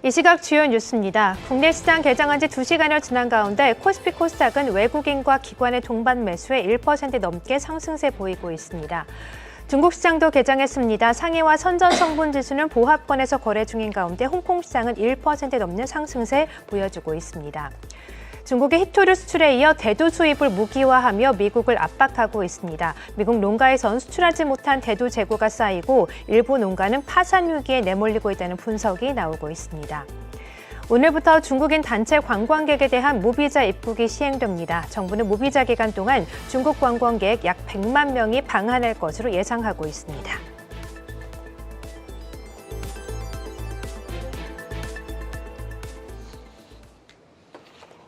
이 시각 주요 뉴스입니다. 국내 시장 개장한 지 2시간여 지난 가운데 코스피 코스닥은 외국인과 기관의 동반 매수에 1% 넘게 상승세 보이고 있습니다. 중국 시장도 개장했습니다. 상해와 선전 성분 지수는 보합권에서 거래 중인 가운데 홍콩 시장은 1% 넘는 상승세 보여주고 있습니다. 중국의 히토류 수출에 이어 대두 수입을 무기화하며 미국을 압박하고 있습니다. 미국 농가에선 수출하지 못한 대두 재고가 쌓이고 일부 농가는 파산 위기에 내몰리고 있다는 분석이 나오고 있습니다. 오늘부터 중국인 단체 관광객에 대한 무비자 입국이 시행됩니다. 정부는 무비자 기간 동안 중국 관광객 약 100만 명이 방한할 것으로 예상하고 있습니다.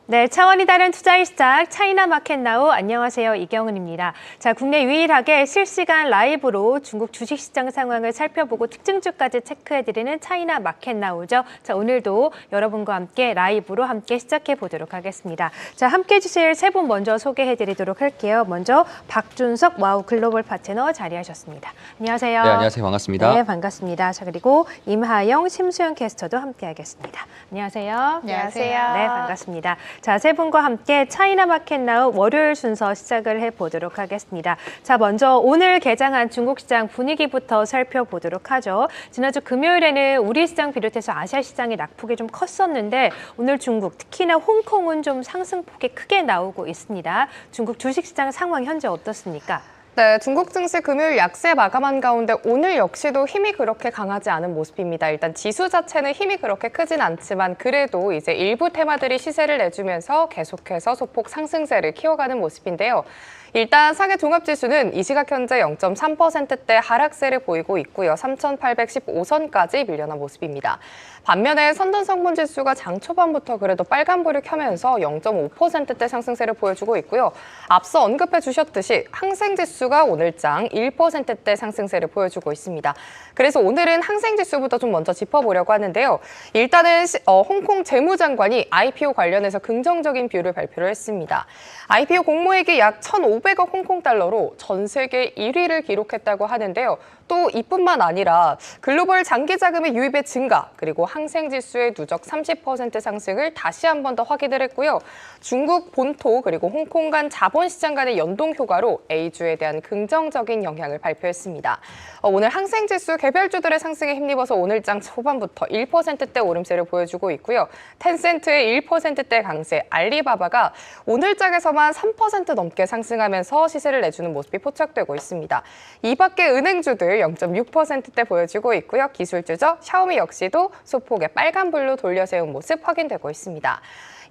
네, 차원이 다른 투자의 시작, 차이나 마켓 나우. 안녕하세요, 이경은입니다. 자, 국내 유일하게 실시간 라이브로 중국 주식시장 상황을 살펴보고 특징주까지 체크해드리는 차이나 마켓 나우죠. 자, 오늘도 여러분과 함께 라이브로 함께 시작해 보도록 하겠습니다. 자, 함께 해주실 세 분 먼저 소개해드리도록 할게요. 먼저 박준석 와우 글로벌 파트너 자리하셨습니다. 안녕하세요. 네, 안녕하세요. 반갑습니다. 네, 반갑습니다. 자, 그리고 임하영, 심수영 캐스터도 함께하겠습니다. 안녕하세요. 안녕하세요. 네, 반갑습니다. 자, 세 분과 함께 차이나 마켓 나우 월요일 순서 시작을 해보도록 하겠습니다. 자, 먼저 오늘 개장한 중국 시장 분위기부터 살펴보도록 하죠. 지난주 금요일에는 우리 시장 비롯해서 아시아 시장이 낙폭이 좀 컸었는데 오늘 중국, 특히나 홍콩은 좀 상승폭이 크게 나오고 있습니다. 중국 주식시장 상황 현재 어떻습니까? 네, 중국 증시 금요일 약세 마감한 가운데 오늘 역시도 힘이 그렇게 강하지 않은 모습입니다. 일단 지수 자체는 힘이 그렇게 크진 않지만 그래도 이제 일부 테마들이 시세를 내주면서 계속해서 소폭 상승세를 키워가는 모습인데요. 일단 상해 종합지수는 이 시각 현재 0.3%대 하락세를 보이고 있고요. 3,815선까지 밀려난 모습입니다. 반면에 선전성분지수가 장 초반부터 그래도 빨간불을 켜면서 0.5%대 상승세를 보여주고 있고요. 앞서 언급해 주셨듯이 항생지수가 오늘장 1%대 상승세를 보여주고 있습니다. 그래서 오늘은 항생지수부터 좀 먼저 짚어보려고 하는데요. 일단은 홍콩 재무장관이 IPO 관련해서 긍정적인 뷰를 발표를 했습니다. IPO 공모액이 약 1,500억 홍콩 달러로 전 세계 1위를 기록했다고 하는데요. 또 이뿐만 아니라 글로벌 장기 자금의 유입의 증가, 그리고 항생지수의 누적 30% 상승을 다시 한 번 더 확인을 했고요. 중국 본토 그리고 홍콩 간 자본시장 간의 연동 효과로 A주에 대한 긍정적인 영향을 발표했습니다. 오늘 항생지수 개별주들의 상승에 힘입어서 오늘장 초반부터 1%대 오름세를 보여주고 있고요. 텐센트의 1%대 강세, 알리바바가 오늘장에서만 3% 넘게 상승하면서 시세를 내주는 모습이 포착되고 있습니다. 이 밖에 은행주들 0.6%대 보여주고 있고요. 기술주죠. 샤오미 역시도 소폭의 빨간불로 돌려세운 모습 확인되고 있습니다.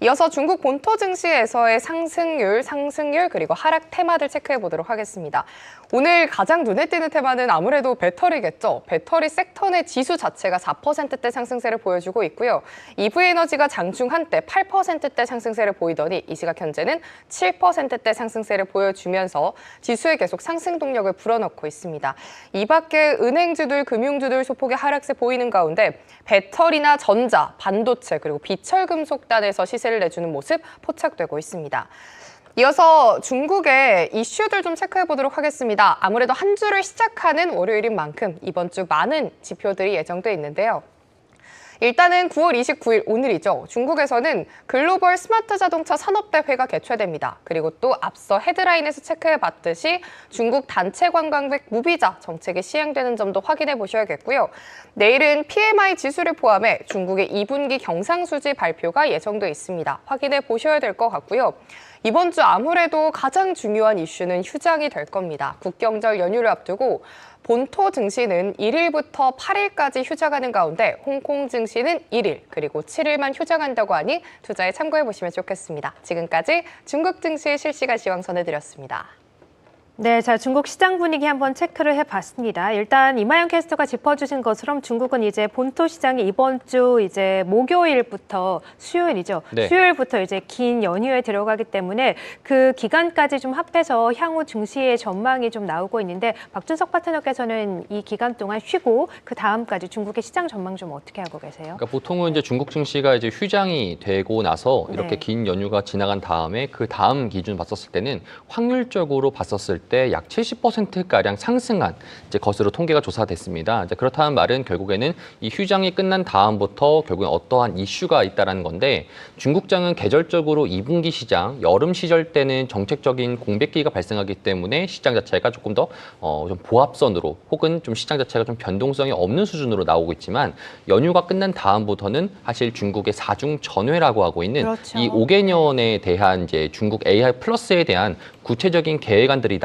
이어서 중국 본토 증시에서의 상승률 그리고 하락 테마들 체크해 보도록 하겠습니다. 오늘 가장 눈에 띄는 테마는 아무래도 배터리겠죠. 배터리 섹터 내 지수 자체가 4%대 상승세를 보여주고 있고요. EV에너지가 장중 한때 8%대 상승세를 보이더니 이 시각 현재는 7%대 상승세를 보여주면서 지수에 계속 상승 동력을 불어넣고 있습니다. 이 밖에 은행주들, 금융주들 소폭의 하락세 보이는 가운데 배터리나 전자, 반도체 그리고 비철금속단에서 시세를 내주는 모습 포착되고 있습니다. 이어서 중국의 이슈들 좀 체크해 보도록 하겠습니다. 아무래도 한 주를 시작하는 월요일인 만큼 이번 주 많은 지표들이 예정돼 있는데요. 일단은 9월 29일 오늘이죠. 중국에서는 글로벌 스마트 자동차 산업대회가 개최됩니다. 그리고 또 앞서 헤드라인에서 체크해봤듯이 중국 단체 관광객 무비자 정책이 시행되는 점도 확인해 보셔야겠고요. 내일은 PMI 지수를 포함해 중국의 2분기 경상수지 발표가 예정돼 있습니다. 확인해 보셔야 될 것 같고요. 이번 주 아무래도 가장 중요한 이슈는 휴장이 될 겁니다. 국경절 연휴를 앞두고 본토 증시는 1일부터 8일까지 휴장하는 가운데 홍콩 증시는 1일 그리고 7일만 휴장한다고 하니 투자에 참고해 보시면 좋겠습니다. 지금까지 중국 증시 실시간 시황 전해드렸습니다. 네, 자, 중국 시장 분위기 한번 체크를 해봤습니다. 일단 이마영 캐스터가 짚어주신 것처럼 중국은 이제 본토 시장이 이번 주 이제 목요일부터 수요일이죠. 네. 수요일부터 이제 긴 연휴에 들어가기 때문에 그 기간까지 좀 합해서 향후 증시의 전망이 좀 나오고 있는데 박준석 파트너께서는 이 기간 동안 쉬고 그 다음까지 중국의 시장 전망 좀 어떻게 하고 계세요? 그러니까 보통은 이제 중국 증시가 이제 휴장이 되고 나서 이렇게 네. 긴 연휴가 지나간 다음에 그 다음 기준 봤었을 때는 확률적으로 봤었을 때 약 70%가량 상승한 이제 것으로 통계가 조사됐습니다. 이제 그렇다는 말은 결국에는 이 휴장이 끝난 다음부터 결국엔 어떠한 이슈가 있다라는 건데 중국장은 계절적으로 2분기 시장, 여름 시절 때는 정책적인 공백기가 발생하기 때문에 시장 자체가 조금 더 좀 보합선으로 혹은 좀 시장 자체가 좀 변동성이 없는 수준으로 나오고 있지만 연휴가 끝난 다음부터는 사실 중국의 4중 전회라고 하고 있는 그렇죠. 이 5개년에 대한 이제 중국 AI 플러스에 대한 구체적인 계획안들이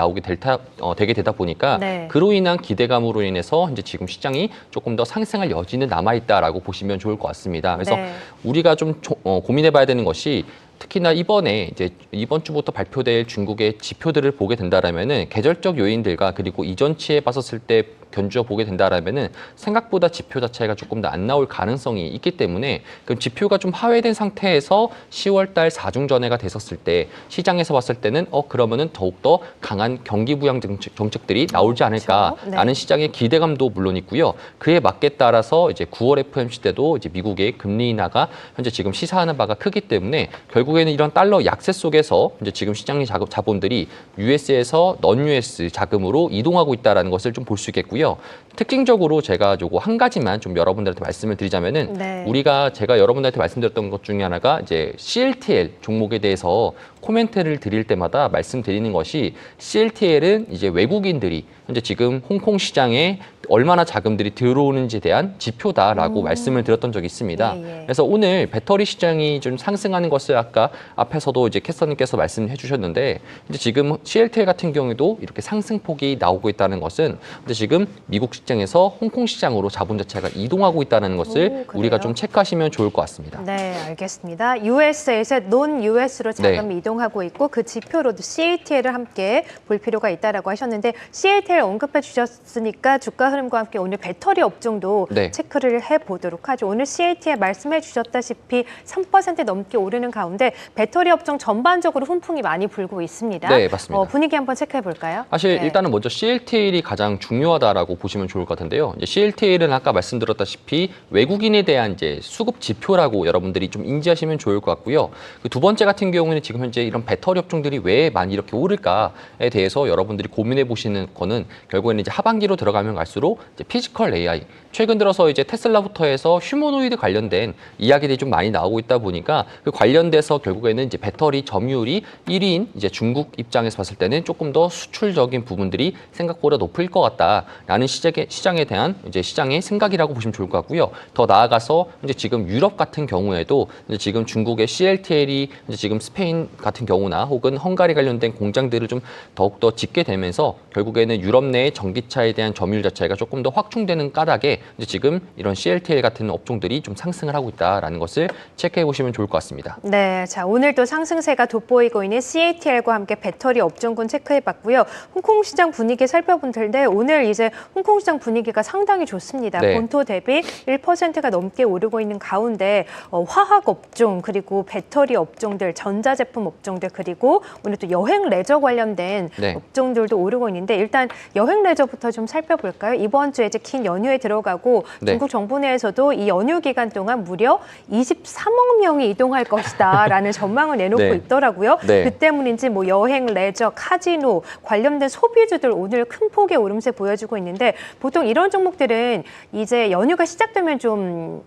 되게 되다 보니까 네. 그로 인한 기대감으로 인해서 이제 지금 시장이 조금 더 상승할 여지는 남아 있다라고 보시면 좋을 것 같습니다. 그래서 네. 우리가 좀 고민해봐야 되는 것이 특히나 이번 주부터 발표될 중국의 지표들을 보게 된다라면은 계절적 요인들과 그리고 이전치에 봤었을 때 견주어 보게 된다라면은 생각보다 지표 자체가 조금 더 안 나올 가능성이 있기 때문에 그럼 지표가 좀 하회된 상태에서 10월달 4중 전회가 됐었을 때 시장에서 봤을 때는 그러면은 더욱더 강한 경기 부양 정책들이 나오지 않을까라는 그렇죠. 네. 시장의 기대감도 물론 있고요. 그에 맞게 따라서 이제 9월 FOMC 때도 이제 미국의 금리 인하가 현재 지금 시사하는 바가 크기 때문에 결국에는 이런 달러 약세 속에서 이제 지금 시장의 자본들이 US에서 넌 US 자금으로 이동하고 있다라는 것을 좀 볼 수 있겠고요. 특징적으로 제가 요거 한 가지만 좀 여러분들한테 말씀을 드리자면은 네. 제가 여러분들한테 말씀드렸던 것 중에 하나가 이제 CLTL 종목에 대해서 코멘트를 드릴 때마다 말씀드리는 것이 CLTL은 이제 외국인들이 현재 지금 홍콩 시장에 얼마나 자금들이 들어오는지에 대한 지표다라고 말씀을 드렸던 적이 있습니다. 예, 예. 그래서 오늘 배터리 시장이 좀 상승하는 것을 아까 앞에서도 이제 캐스터님께서 말씀해 주셨는데 이제 지금 CLTL 같은 경우에도 이렇게 상승폭이 나오고 있다는 것은 근데 지금 미국 시장에서 홍콩 시장으로 자본 자체가 이동하고 있다는 것을 그래요? 우리가 좀 체크하시면 좋을 것 같습니다. 네, 알겠습니다. US에서 논 US로 자금이 네. 이동하고 있고 그 지표로도 CATL을 함께 볼 필요가 있다라고 하셨는데 CATL 언급해 주셨으니까 주가 흐름과 함께 오늘 배터리 업종도 네. 체크를 해보도록 하죠. 오늘 CATL 말씀해 주셨다시피 3% 넘게 오르는 가운데 배터리 업종 전반적으로 훈풍이 많이 불고 있습니다. 네, 맞습니다. 분위기 한번 체크해 볼까요? 사실 네. 일단은 먼저 CLTL이 가장 중요하다라고 보시면 좋을 것 같은데요. 이제 CLTL은 아까 말씀드렸다시피 외국인에 대한 이제 수급 지표라고 여러분들이 좀 인지하시면 좋을 것 같고요. 그 두 번째 같은 경우는 지금 현재 이런 배터리 업종들이 왜 많이 이렇게 오를까에 대해서 여러분들이 고민해 보시는 거는 결국에는 이제 하반기로 들어가면 갈수록 이제 피지컬 AI 최근 들어서 이제 테슬라부터 해서 휴머노이드 관련된 이야기들이 좀 많이 나오고 있다 보니까 그 관련돼서 결국에는 이제 배터리 점유율이 1위인 이제 중국 입장에서 봤을 때는 조금 더 수출적인 부분들이 생각보다 높을 것 같다라는 시장에 대한 이제 시장의 생각이라고 보시면 좋을 것 같고요. 더 나아가서 이제 지금 유럽 같은 경우에도 이제 지금 중국의 CLTL이 이제 지금 스페인 같은 경우나 혹은 헝가리 관련된 공장들을 좀 더욱더 짓게 되면서 결국에는 유럽 내의 전기차에 대한 점유율 자체가 조금 더 확충되는 까닭에 이제 지금 이런 CLTL 같은 업종들이 좀 상승을 하고 있다라는 것을 체크해 보시면 좋을 것 같습니다. 네, 자 오늘 또 상승세가 돋보이고 있는 CATL과 함께 배터리 업종군 체크해봤고요. 홍콩 시장 분위기 살펴본 텐데 오늘 이제 홍콩 시장 분위기가 상당히 좋습니다. 네. 본토 대비 1%가 넘게 오르고 있는 가운데 화학 업종 그리고 배터리 업종들, 전자제품 업종들 그리고 오늘 또 여행 레저 관련된 네. 업종들도 오르고 있는데 일단 여행 레저부터 좀 살펴볼까요? 이번 주에 이제 긴 연휴에 들어가고 네. 중국 정부 내에서도 이 연휴 기간 동안 무려 23억 명이 이동할 것이다라는 전망을 내놓고 네. 있더라고요. 네. 그 때문인지 뭐 여행, 레저, 카지노 관련된 소비주들 오늘 큰 폭의 오름세 보여주고 있는데 보통 이런 종목들은 이제 연휴가 시작되면 좀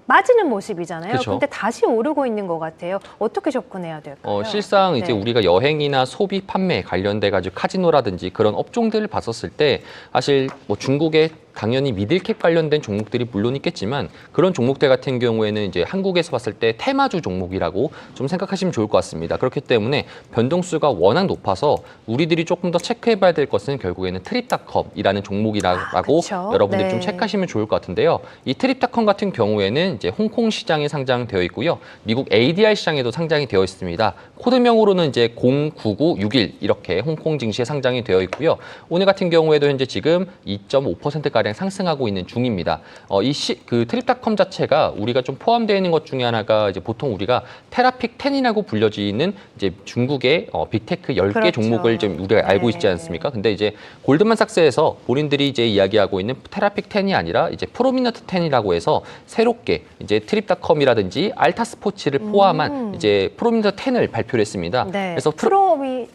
빠지는 모습이잖아요. 그쵸. 근데 다시 오르고 있는 것 같아요. 어떻게 접근해야 될까요? 실상 이제 네. 우리가 여행이나 소비 판매 관련돼 가지고 카지노라든지 그런 업종들을 봤었을 때 사실 뭐 중국의 당연히 미들캡 관련된 종목들이 물론 있겠지만 그런 종목들 같은 경우에는 이제 한국에서 봤을 때 테마주 종목이라고 좀 생각하시면 좋을 것 같습니다. 그렇기 때문에 변동수가 워낙 높아서 우리들이 조금 더 체크해봐야 될 것은 결국에는 트립닷컴이라는 종목이라고 그쵸? 여러분들이 네. 좀 체크하시면 좋을 것 같은데요. 이 트립닷컴 같은 경우에는 이제 홍콩 시장에 상장되어 있고요. 미국 ADR 시장에도 상장이 되어 있습니다. 코드명으로는 이제 09961 이렇게 홍콩 증시에 상장이 되어 있고요. 오늘 같은 경우에도 현재 지금 2.5%가량 상승하고 있는 중입니다. 그 트립닷컴 자체가 우리가 좀 포함되어 있는 것 중에 하나가 이제 보통 우리가 테라픽 10이라고 불려지는 이제 중국의 빅테크 10개 그렇죠. 종목을 좀 우리가 알고 있지 않습니까? 근데 이제 골드만삭스에서 본인들이 이제 이야기하고 있는 테라픽 10이 아니라 이제 프로미넌트 10이라고 해서 새롭게 이제 트립닷컴이라든지 알타스포츠를 포함한 이제 프로미넌트 10을 발표를 했습니다. 네. 그래서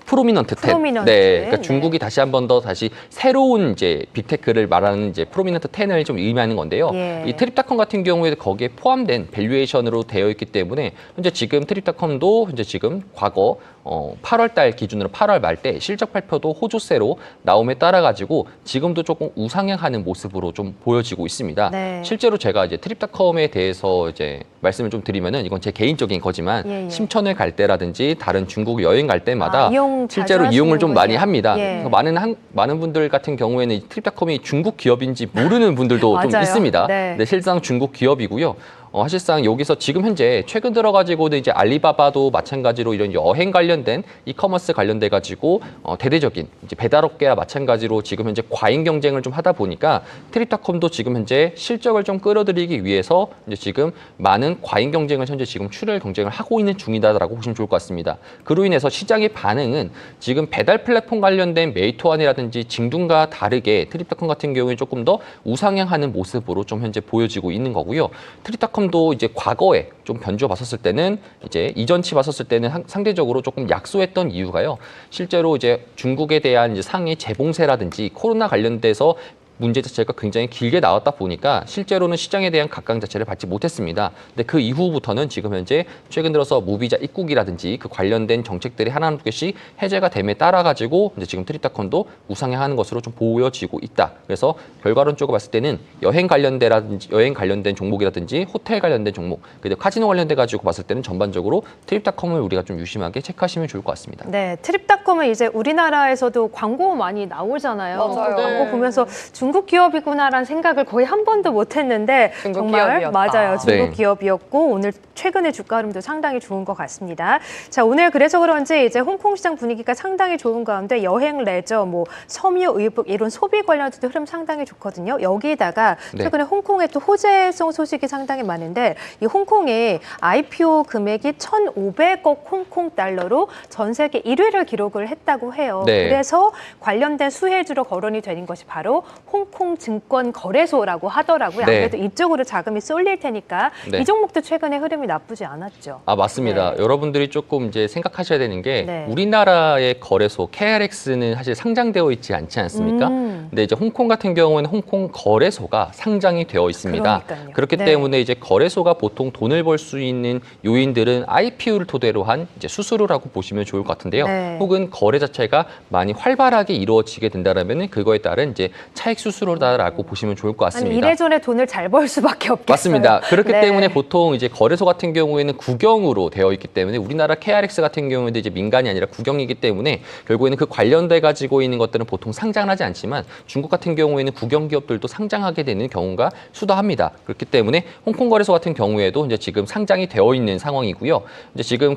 프로미넌트 10. 프로미넌트. 네, 그러니까 네. 중국이 다시 한 번 더 다시 새로운 이제 빅테크를 말하는 이제 프로미넌트 10을 좀 의미하는 건데요. 예. 이 트립닷컴 같은 경우에도 거기에 포함된 밸류에이션으로 되어 있기 때문에 현재 지금 트립닷컴도 현재 지금 과거 8월 달 기준으로 8월 말 때 실적 발표도 호조세로 나옴에 따라 가지고 지금도 조금 우상향하는 모습으로 좀 보여지고 있습니다. 네. 실제로 제가 이제 트립닷컴에 대해서 이제 말씀을 좀 드리면은 이건 제 개인적인 거지만 예, 예. 심천을 갈 때라든지 다른 중국 여행 갈 때마다 이용 자주 실제로 이용을 좀 하시는 많이 곳이에요. 합니다. 예. 그래서 많은 분들 같은 경우에는 이 트립닷컴이 중국 기업인지 모르는 분들도 좀 맞아요. 있습니다. 네. 네, 실상 중국 기업이고요. 사실상 여기서 지금 현재 최근 들어가지고는 이제 알리바바도 마찬가지로 이런 여행 관련된 이커머스 관련돼 가지고 대대적인 이제 배달업계와 마찬가지로 지금 현재 과잉 경쟁을 좀 하다 보니까 트립닷컴도 지금 현재 실적을 좀 끌어들이기 위해서 이제 지금 많은 과잉 경쟁을 현재 지금 출혈 경쟁을 하고 있는 중이다라고 보시면 좋을 것 같습니다. 그로 인해서 시장의 반응은 지금 배달 플랫폼 관련된 메이토안이라든지 징둥과 다르게 트립닷컴 같은 경우에 조금 더 우상향하는 모습으로 좀 현재 보여지고 있는 거고요. 트립닷컴도 이제 과거에 좀 변주어 봤었을 때는 이제 이전치 봤었을 때는 상대적으로 조금 약소했던 이유가요. 실제로 이제 중국에 대한 이제 상해 재봉쇄라든지 코로나 관련돼서 문제 자체가 굉장히 길게 나왔다 보니까 실제로는 시장에 대한 각광 자체를 받지 못했습니다. 근데 그 이후부터는 지금 현재 최근 들어서 무비자 입국이라든지 그 관련된 정책들이 하나 두 개씩 해제가 됨에 따라 가지고 이제 지금 트립닷컴도 우상향하는 것으로 좀 보여지고 있다. 그래서 결과론적으로 봤을 때는 여행 관련된 종목이라든지 호텔 관련된 종목, 그리고 카지노 관련돼 가지고 봤을 때는 전반적으로 트립닷컴을 우리가 좀 유심하게 체크하시면 좋을 것 같습니다. 네, 트립닷컴은 이제 우리나라에서도 광고 많이 나오잖아요. 맞아요. 광고 네. 보면서 중국 기업이구나라는 생각을 거의 한 번도 못했는데 중국 정말 기업이었다. 맞아요. 중국 네. 기업이었고 오늘 최근의 주가 흐름도 상당히 좋은 것 같습니다. 자, 오늘 그래서 그런지 이제 홍콩 시장 분위기가 상당히 좋은 가운데 여행, 레저, 뭐 섬유, 의복 이런 소비 관련주도 흐름 상당히 좋거든요. 여기다가 네. 최근에 홍콩에 또 호재성 소식이 상당히 많은데 이 홍콩이 IPO 금액이 1,500억 홍콩 달러로 전 세계 1위를 기록을 했다고 해요. 네. 그래서 관련된 수혜주로 거론이 되는 것이 바로 홍콩 증권 거래소라고 하더라고요. 네. 아무래도 이쪽으로 자금이 쏠릴 테니까 네. 이 종목도 최근에 흐름이 나쁘지 않았죠. 맞습니다. 네. 여러분들이 조금 이제 생각하셔야 되는 게 네. 우리나라의 거래소 KRX는 사실 상장되어 있지 않지 않습니까? 근데 이제 홍콩 같은 경우는 홍콩 거래소가 상장이 되어 있습니다. 그러니까요. 그렇기 네. 때문에 이제 거래소가 보통 돈을 벌 수 있는 요인들은 IPO를 토대로 한 이제 수수료라고 보시면 좋을 것 같은데요. 네. 혹은 거래 자체가 많이 활발하게 이루어지게 된다라면 그거에 따른 이제 차익 수수료다라고 보시면 좋을 것 아니, 같습니다. 이래저래 돈을 잘 벌 수밖에 없겠어요. 맞습니다. 그렇기 네. 때문에 보통 이제 거래소 같은 경우에는 국영으로 되어 있기 때문에 우리나라 KRX 같은 경우에도 이제 민간이 아니라 국영이기 때문에 결국에는 그 관련돼 가지고 있는 것들은 보통 상장하지 않지만 중국 같은 경우에는 국영 기업들도 상장하게 되는 경우가 수다합니다. 그렇기 때문에 홍콩 거래소 같은 경우에도 이제 지금 상장이 되어 있는 상황이고요. 이제 지금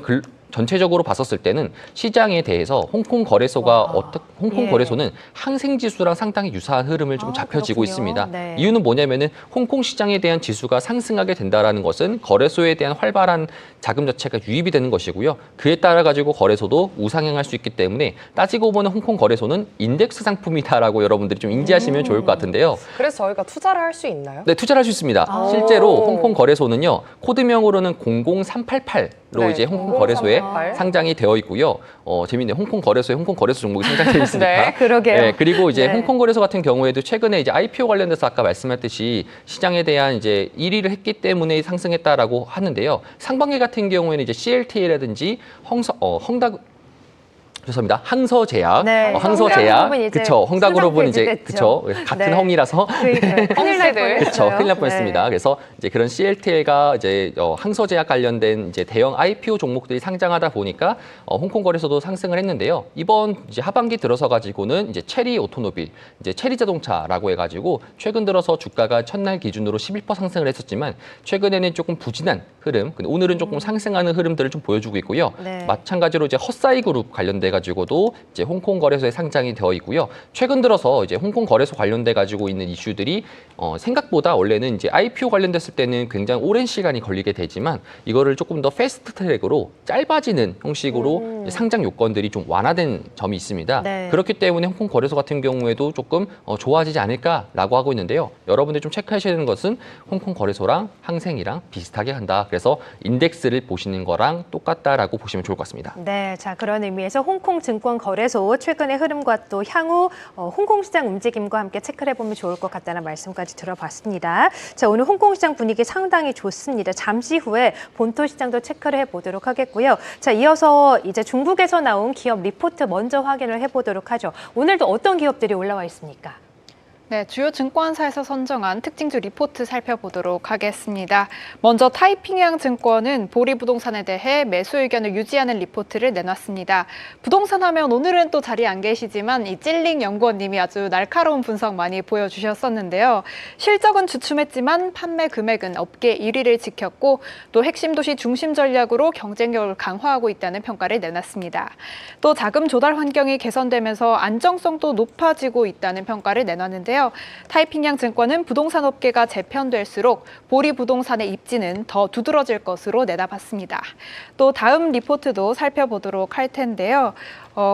전체적으로 봤었을 때는 시장에 대해서 홍콩 거래소가 홍콩 예. 거래소는 항생 지수랑 상당히 유사한 흐름을 좀 잡혀지고 그렇군요. 있습니다. 네. 이유는 뭐냐면은 홍콩 시장에 대한 지수가 상승하게 된다라는 것은 거래소에 대한 활발한 자금 자체가 유입이 되는 것이고요. 그에 따라 가지고 거래소도 우상향할 수 있기 때문에 따지고 보면 홍콩 거래소는 인덱스 상품이다라고 여러분들이 좀 인지하시면 좋을 것 같은데요. 그래서 저희가 투자를 할 수 있나요? 네, 투자를 할 수 있습니다. 아. 실제로 홍콩 거래소는요, 코드명으로는 00388로 네, 이제 홍콩 거래소에 00388. 상장이 되어 있고요. 재밌네요. 홍콩 거래소에 홍콩 거래소 종목이 상장되어 있으니까. 네, 그러게요. 네, 그리고 이제 네. 홍콩 거래소 같은 경우에도 최근에 이제 IPO 관련돼서 아까 말씀했듯이 시장에 대한 이제 1위를 했기 때문에 상승했다라고 하는데요. 상반기 같은 경우에는 이제 CLT라든지 죄송합니다. 항서제약, 네, 항서제약, 홍다그룹은 이제 그쵸. 홍다그룹은 이제 순상폐지됐죠. 그쵸. 같은 네. 홍이라서 큰일 날 뻔했어요. 그렇죠. 큰일 날 네. 뻔했습니다. 그래서 이제 그런 CLTL과 이제 항서제약 관련된 이제 대형 IPO 종목들이 상장하다 보니까 홍콩 거래소도 상승을 했는데요. 이번 이제 하반기 들어서 가지고는 이제 체리 오토모빌, 이제 체리 자동차라고 해가지고 최근 들어서 주가가 첫날 기준으로 11% 상승을 했었지만 최근에는 조금 부진한 흐름, 근데 오늘은 조금 상승하는 흐름들을 좀 보여주고 있고요. 네. 마찬가지로 이제 헛사이 그룹 관련돼 가지고도 이제 홍콩 거래소에 상장이 되어 있고요. 최근 들어서 이제 홍콩 거래소 관련돼 가지고 있는 이슈들이 생각보다 원래는 이제 IPO 관련됐을 때는 굉장히 오랜 시간이 걸리게 되지만 이거를 조금 더 패스트 트랙으로 짧아지는 형식으로 이제 상장 요건들이 좀 완화된 점이 있습니다. 네. 그렇기 때문에 홍콩 거래소 같은 경우에도 조금 좋아지지 않을까라고 하고 있는데요. 여러분들 좀 체크하셔야 되는 것은 홍콩 거래소랑 항생이랑 비슷하게 한다. 그래서 인덱스를 보시는 거랑 똑같다라고 보시면 좋을 것 같습니다. 네, 자 그런 의미에서 홍콩증권거래소 최근의 흐름과 또 향후 홍콩시장 움직임과 함께 체크를 해보면 좋을 것 같다는 말씀까지 들어봤습니다. 자, 오늘 홍콩시장 분위기 상당히 좋습니다. 잠시 후에 본토시장도 체크를 해보도록 하겠고요. 자, 이어서 이제 중국에서 나온 기업 리포트 먼저 확인을 해보도록 하죠. 오늘도 어떤 기업들이 올라와 있습니까? 네, 주요 증권사에서 선정한 특징주 리포트 살펴보도록 하겠습니다. 먼저 타이핑양 증권은 보리 부동산에 대해 매수 의견을 유지하는 리포트를 내놨습니다. 부동산 하면 오늘은 또 자리에 안 계시지만 이 찔링 연구원님이 아주 날카로운 분석 많이 보여주셨었는데요. 실적은 주춤했지만 판매 금액은 업계 1위를 지켰고 또 핵심 도시 중심 전략으로 경쟁력을 강화하고 있다는 평가를 내놨습니다. 또 자금 조달 환경이 개선되면서 안정성도 높아지고 있다는 평가를 내놨는데요. 타이핑양 증권은 부동산 업계가 재편될수록 보리 부동산의 입지는 더 두드러질 것으로 내다봤습니다. 또 다음 리포트도 살펴보도록 할 텐데요.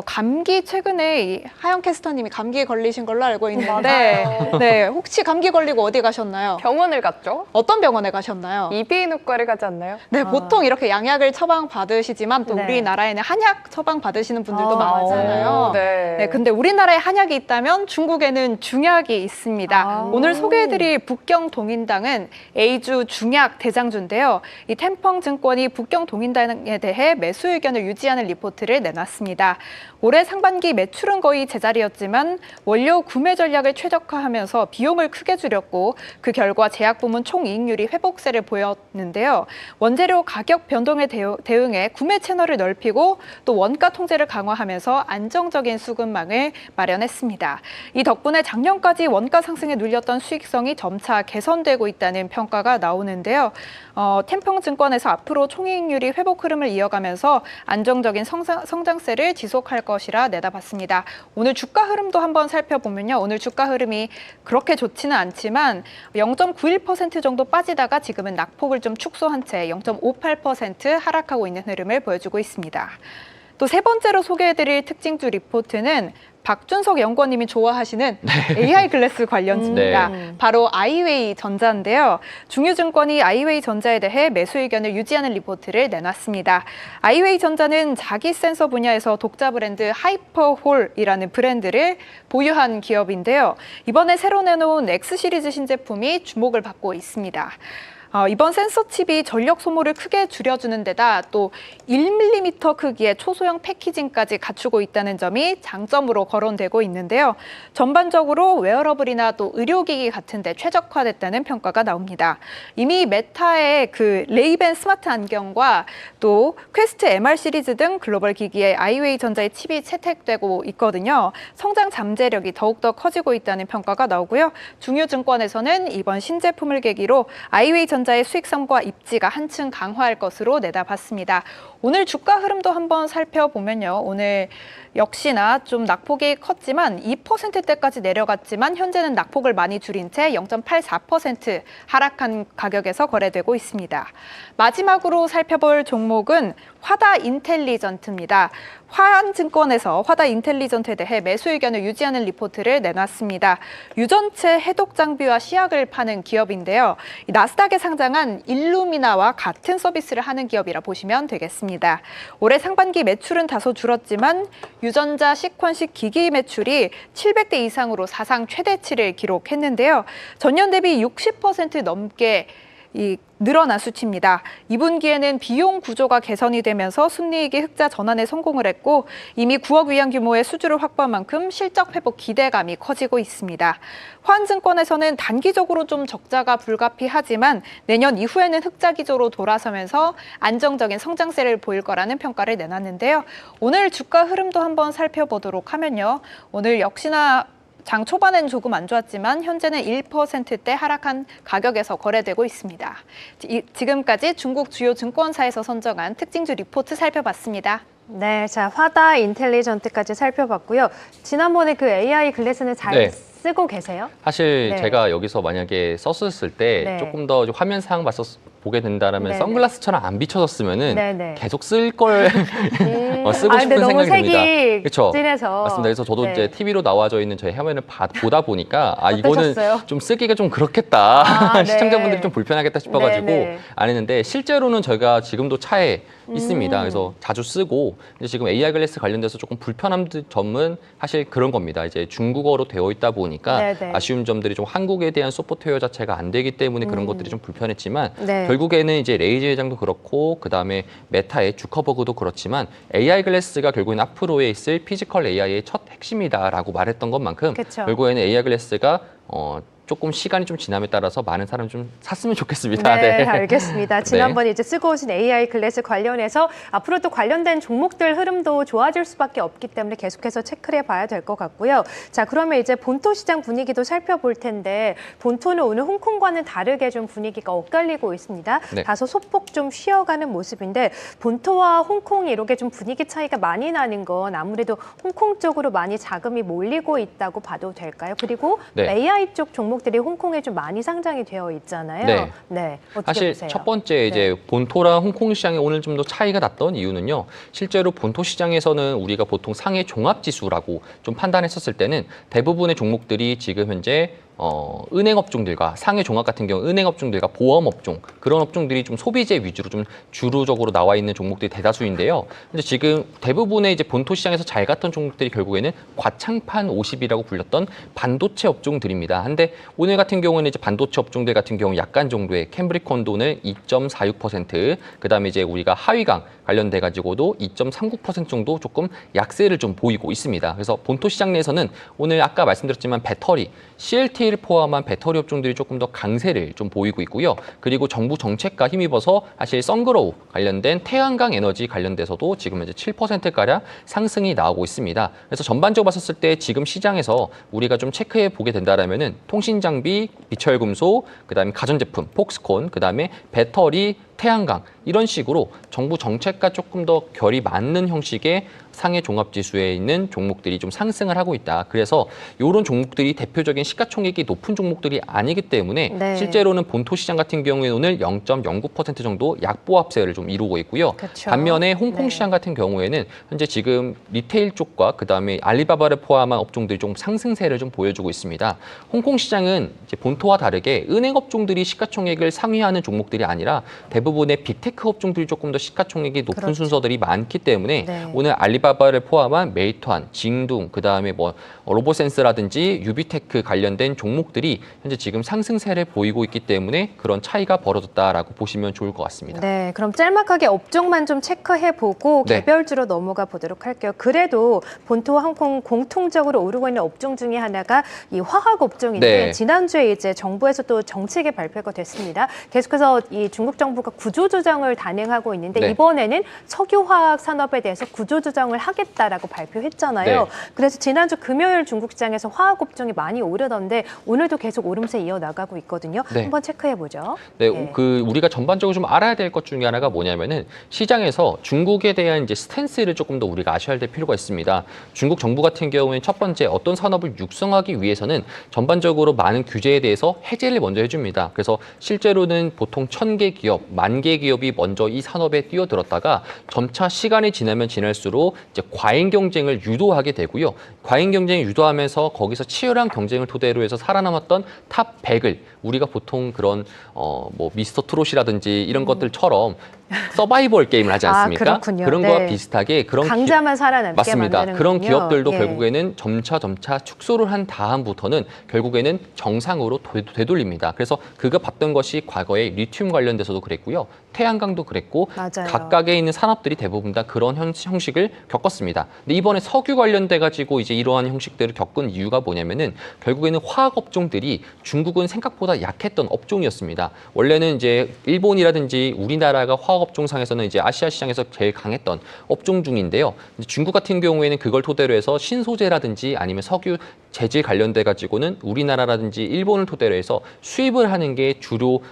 감기 최근에 하영 캐스터님이 감기에 걸리신 걸로 알고 있는데 네, 혹시 감기 걸리고 어디 가셨나요? 병원을 갔죠? 어떤 병원에 가셨나요? 이비인후과를 가지 않나요? 네, 보통 이렇게 양약을 처방 받으시지만 또 네. 우리나라에는 한약 처방 받으시는 분들도 많잖아요. 네. 네, 근데 우리나라에 한약이 있다면 중국에는 중약이 있습니다. 오늘 소개해드릴 북경 동인당은 A주 중약 대장주인데요. 이 텐펑 증권이 북경 동인당에 대해 매수 의견을 유지하는 리포트를 내놨습니다. 올해 상반기 매출은 거의 제자리였지만 원료 구매 전략을 최적화하면서 비용을 크게 줄였고 그 결과 제약 부문 총이익률이 회복세를 보였는데요. 원재료 가격 변동에 대응해 구매 채널을 넓히고 또 원가 통제를 강화하면서 안정적인 수급망을 마련했습니다. 이 덕분에 작년까지 원가 상승에 눌렸던 수익성이 점차 개선되고 있다는 평가가 나오는데요. 텐펑증권에서 앞으로 총이익률이 회복 흐름을 이어가면서 안정적인 성장세를 지속할 것이라 내다봤습니다. 오늘 주가 흐름도 한번 살펴보면요. 오늘 주가 흐름이 그렇게 좋지는 않지만 0.91% 정도 빠지다가 지금은 낙폭을 좀 축소한 채 0.58% 하락하고 있는 흐름을 보여주고 있습니다. 또 세 번째로 소개해드릴 특징주 리포트는 박준석 연구원님이 좋아하시는 AI 글래스 관련주입니다. 바로 아이웨이 전자인데요. 중유증권이 아이웨이 전자에 대해 매수 의견을 유지하는 리포트를 내놨습니다. 아이웨이 전자는 자기 센서 분야에서 독자 브랜드 하이퍼홀이라는 브랜드를 보유한 기업인데요. 이번에 새로 내놓은 X 시리즈 신제품이 주목을 받고 있습니다. 이번 센서 칩이 전력 소모를 크게 줄여주는 데다 또 1mm 크기의 초소형 패키징까지 갖추고 있다는 점이 장점으로 거론되고 있는데요. 전반적으로 웨어러블이나 또 의료기기 같은 데 최적화됐다는 평가가 나옵니다. 이미 메타의 그 레이벤 스마트 안경과 또 퀘스트 MR 시리즈 등 글로벌 기기에 아이웨이 전자의 칩이 채택되고 있거든요. 성장 잠재력이 더욱더 커지고 있다는 평가가 나오고요. 중유증권에서는 이번 신제품을 계기로 아이웨이 전자의 수익성과 입지가 한층 강화할 것으로 내다봤습니다. 오늘 주가 흐름도 한번 살펴보면요. 오늘 역시나 좀 낙폭이 컸지만 2%대까지 내려갔지만 현재는 낙폭을 많이 줄인 채 0.84% 하락한 가격에서 거래되고 있습니다. 마지막으로 살펴볼 종목은 화다인텔리전트입니다. 화한증권에서 화다인텔리전트에 대해 매수 의견을 유지하는 리포트를 내놨습니다. 유전체 해독 장비와 시약을 파는 기업인데요. 나스닥에 상장한 일루미나와 같은 서비스를 하는 기업이라 보시면 되겠습니다. 올해 상반기 매출은 다소 줄었지만 유전자 시퀀식 기기 매출이 700대 이상으로 사상 최대치를 기록했는데요. 전년 대비 60% 넘게 늘어난 수치입니다. 2분기에는 비용 구조가 개선이 되면서 순이익이 흑자 전환에 성공을 했고 이미 9억 위안 규모의 수주를 확보한 만큼 실적 회복 기대감이 커지고 있습니다. 화한증권에서는 단기적으로 좀 적자가 불가피하지만 내년 이후에는 흑자 기조로 돌아서면서 안정적인 성장세를 보일 거라는 평가를 내놨는데요. 오늘 주가 흐름도 한번 살펴보도록 하면요. 오늘 역시나 장 초반엔 조금 안 좋았지만 현재는 1%대 하락한 가격에서 거래되고 있습니다. 지금까지 중국 주요 증권사에서 선정한 특징주 리포트 살펴봤습니다. 네, 자 화다 인텔리전트까지 살펴봤고요. 지난번에 그 AI 글래스는 잘 쓰고 계세요? 사실 네. 제가 여기서 만약에 썼을 때 네. 조금 더 화면 사양 보게 된다라면 네네. 선글라스처럼 안 비춰졌으면은 네네. 계속 쓸 걸 쓰고 아, 근데 싶은 너무 생각이 듭니다. 색이 그렇죠. 진해서. 맞습니다. 그래서 저도 네. 이제 TV로 나와져 있는 저희 화면을 보다 보니까 이거는 어떠셨어요? 좀 쓰기가 좀 그렇겠다. 아, 네. 시청자분들이 좀 불편하겠다 싶어가지고 네네. 안 했는데 실제로는 저희가 지금도 차에 있습니다. 그래서 자주 쓰고 근데 지금 AR 글래스 관련돼서 조금 불편한 점은 사실 그런 겁니다. 이제 중국어로 되어 있다 보니까 네네. 아쉬운 점들이 좀 한국에 대한 소프트웨어 자체가 안 되기 때문에 그런 것들이 좀 불편했지만 네. 결국에는 이제 레이즈 회장도 그렇고 그다음에 메타의 주커버그도 그렇지만 AR 글래스가 결국에는 앞으로에 있을 피지컬 AI의 첫 핵심이다라고 말했던 것만큼 그쵸. 결국에는 AR 글래스가 조금 시간이 좀 지남에 따라서 많은 사람 좀 샀으면 좋겠습니다. 네, 알겠습니다. 네. 지난번에 이제 쓰고 오신 AI 글래스 관련해서 앞으로 또 관련된 종목들 흐름도 좋아질 수밖에 없기 때문에 계속해서 체크를 해봐야 될 것 같고요. 자, 그러면 이제 본토 시장 분위기도 살펴볼 텐데 본토는 오늘 홍콩과는 다르게 좀 분위기가 엇갈리고 있습니다. 네. 다소 소폭 좀 쉬어가는 모습인데 본토와 홍콩이 이렇게 좀 분위기 차이가 많이 나는 건 아무래도 홍콩 쪽으로 많이 자금이 몰리고 있다고 봐도 될까요? 그리고 네. AI 쪽 종목들이 홍콩에 좀 많이 상장이 되어 있잖아요. 네. 네. 어떻게 사실 보세요? 첫 번째 이제 본토랑 홍콩 시장이 오늘 좀 더 차이가 났던 이유는요. 실제로 본토 시장에서는 우리가 보통 상해 종합 지수라고 좀 판단했었을 때는 대부분의 종목들이 지금 현재 은행 업종들과 상해 종합 같은 경우 은행 업종들과 보험 업종 그런 업종들이 좀 소비재 위주로 좀 주류적으로 나와 있는 종목들이 대다수인데요. 근데 지금 대부분의 이제 본토 시장에서 잘 갔던 종목들이 결국에는 과창판 50이라고 불렸던 반도체 업종들입니다. 근데 오늘 같은 경우는 이제 반도체 업종들 같은 경우 약간 정도의 캠브리콘돈을 2.46%, 그다음에 이제 우리가 하위강 관련돼 가지고도 2.39% 정도 조금 약세를 좀 보이고 있습니다. 그래서 본토 시장 내에서는 오늘 아까 말씀드렸지만 배터리, CLT를 포함한 배터리 업종들이 조금 더 강세를 좀 보이고 있고요. 그리고 정부 정책과 힘입어서 사실 선그로우 관련된 태양광 에너지 관련돼서도 지금 현재 7%가량 상승이 나오고 있습니다. 그래서 전반적으로 봤었을 때 지금 시장에서 우리가 좀 체크해 보게 된다라면은 통신 장비, 비철금속, 그다음에 가전제품, 폭스콘, 그다음에 배터리, 태양광 이런 식으로 정부 정책과 조금 더 결이 맞는 형식의 상해 종합지수에 있는 종목들이 좀 상승을 하고 있다. 그래서 이런 종목들이 대표적인 시가총액이 높은 종목들이 아니기 때문에 네. 실제로는 본토 시장 같은 경우에 오늘 0.09% 정도 약보합세를 좀 이루고 있고요. 그쵸. 반면에 홍콩 네. 시장 같은 경우에는 현재 지금 리테일 쪽과 그다음에 알리바바를 포함한 업종들이 좀 상승세를 좀 보여주고 있습니다. 홍콩 시장은 이제 본토와 다르게 은행 업종들이 시가총액을 상회하는 종목들이 아니라 대부분의 빅테크 업종들이 조금 더 시가총액이 높은 그렇죠. 순서들이 많기 때문에 네. 오늘 알리바바를 포함한 메이투안, 징둥, 그다음에 뭐 로보센스라든지 유비테크 관련된 종목들이 현재 지금 상승세를 보이고 있기 때문에 그런 차이가 벌어졌다라고 보시면 좋을 것 같습니다. 네, 그럼 짤막하게 업종만 좀 체크해보고 네. 개별주로 넘어가 보도록 할게요. 그래도 본토와 홍콩 공통적으로 오르고 있는 업종 중에 하나가 이 화학 업종인데 네. 지난주에 이제 정부에서 또 정책의 발표가 됐습니다. 계속해서 이 중국 정부가 구조조정을 단행하고 있는데 네. 이번에는 석유화학 산업에 대해서 구조조정을 하겠다라고 발표했잖아요. 네. 그래서 지난주 금요일 중국 시장에서 화학 업종이 많이 오르던데 오늘도 계속 오름세 이어나가고 있거든요. 네. 한번 체크해보죠. 네, 네. 그 우리가 전반적으로 좀 알아야 될 것 중에 하나가 뭐냐면은 시장에서 중국에 대한 이제 스탠스를 조금 더 우리가 아셔야 될 필요가 있습니다. 중국 정부 같은 경우에는 첫 번째 어떤 산업을 육성하기 위해서는 전반적으로 많은 규제에 대해서 해제를 먼저 해줍니다. 그래서 실제로는 보통 1000개 기업, 10,000개 기업이 먼저 이 산업에 뛰어들었다가 점차 시간이 지나면 지날수록 이제 과잉 경쟁을 유도하게 되고요. 과잉 경쟁을 유도하면서 거기서 치열한 경쟁을 토대로 해서 살아남았던 탑 100을 우리가 보통 그런 뭐 미스터 트롯이라든지 이런 것들처럼 서바이벌 게임을 하지 않습니까? 그렇군요. 그런 네. 거와 비슷하게 그런 강자만 살아남게 맞습니다. 만드는군요. 그런 기업들도 예. 결국에는 점차 축소를 한 다음부터는 결국에는 정상으로 되돌립니다. 그래서 그가 봤던 것이 과거에 리튬 관련돼서도 그랬고요. 태양광도 그랬고 맞아요. 각각에 있는 산업들이 대부분 다 그런 형식을 겪었습니다. 근데 이번에 석유 관련돼 가지고 이제 이러한 형식들을 겪은 이유가 뭐냐면은 결국에는 화학 업종들이 중국은 생각보다 약했던 업종이었습니다. 원래는 이제 일본이라든지 우리나라가 화학 업종상에서는 이제 아시아 시장에서 제일 강했던 업종 중인데요. 중국 같은 경우에는 그걸 토대로 해서 신소재라든지 아니면 석유 재질 관련돼 가지고는 우리나라라든지 일본을 토대로 해서 수입을 하는 게 주로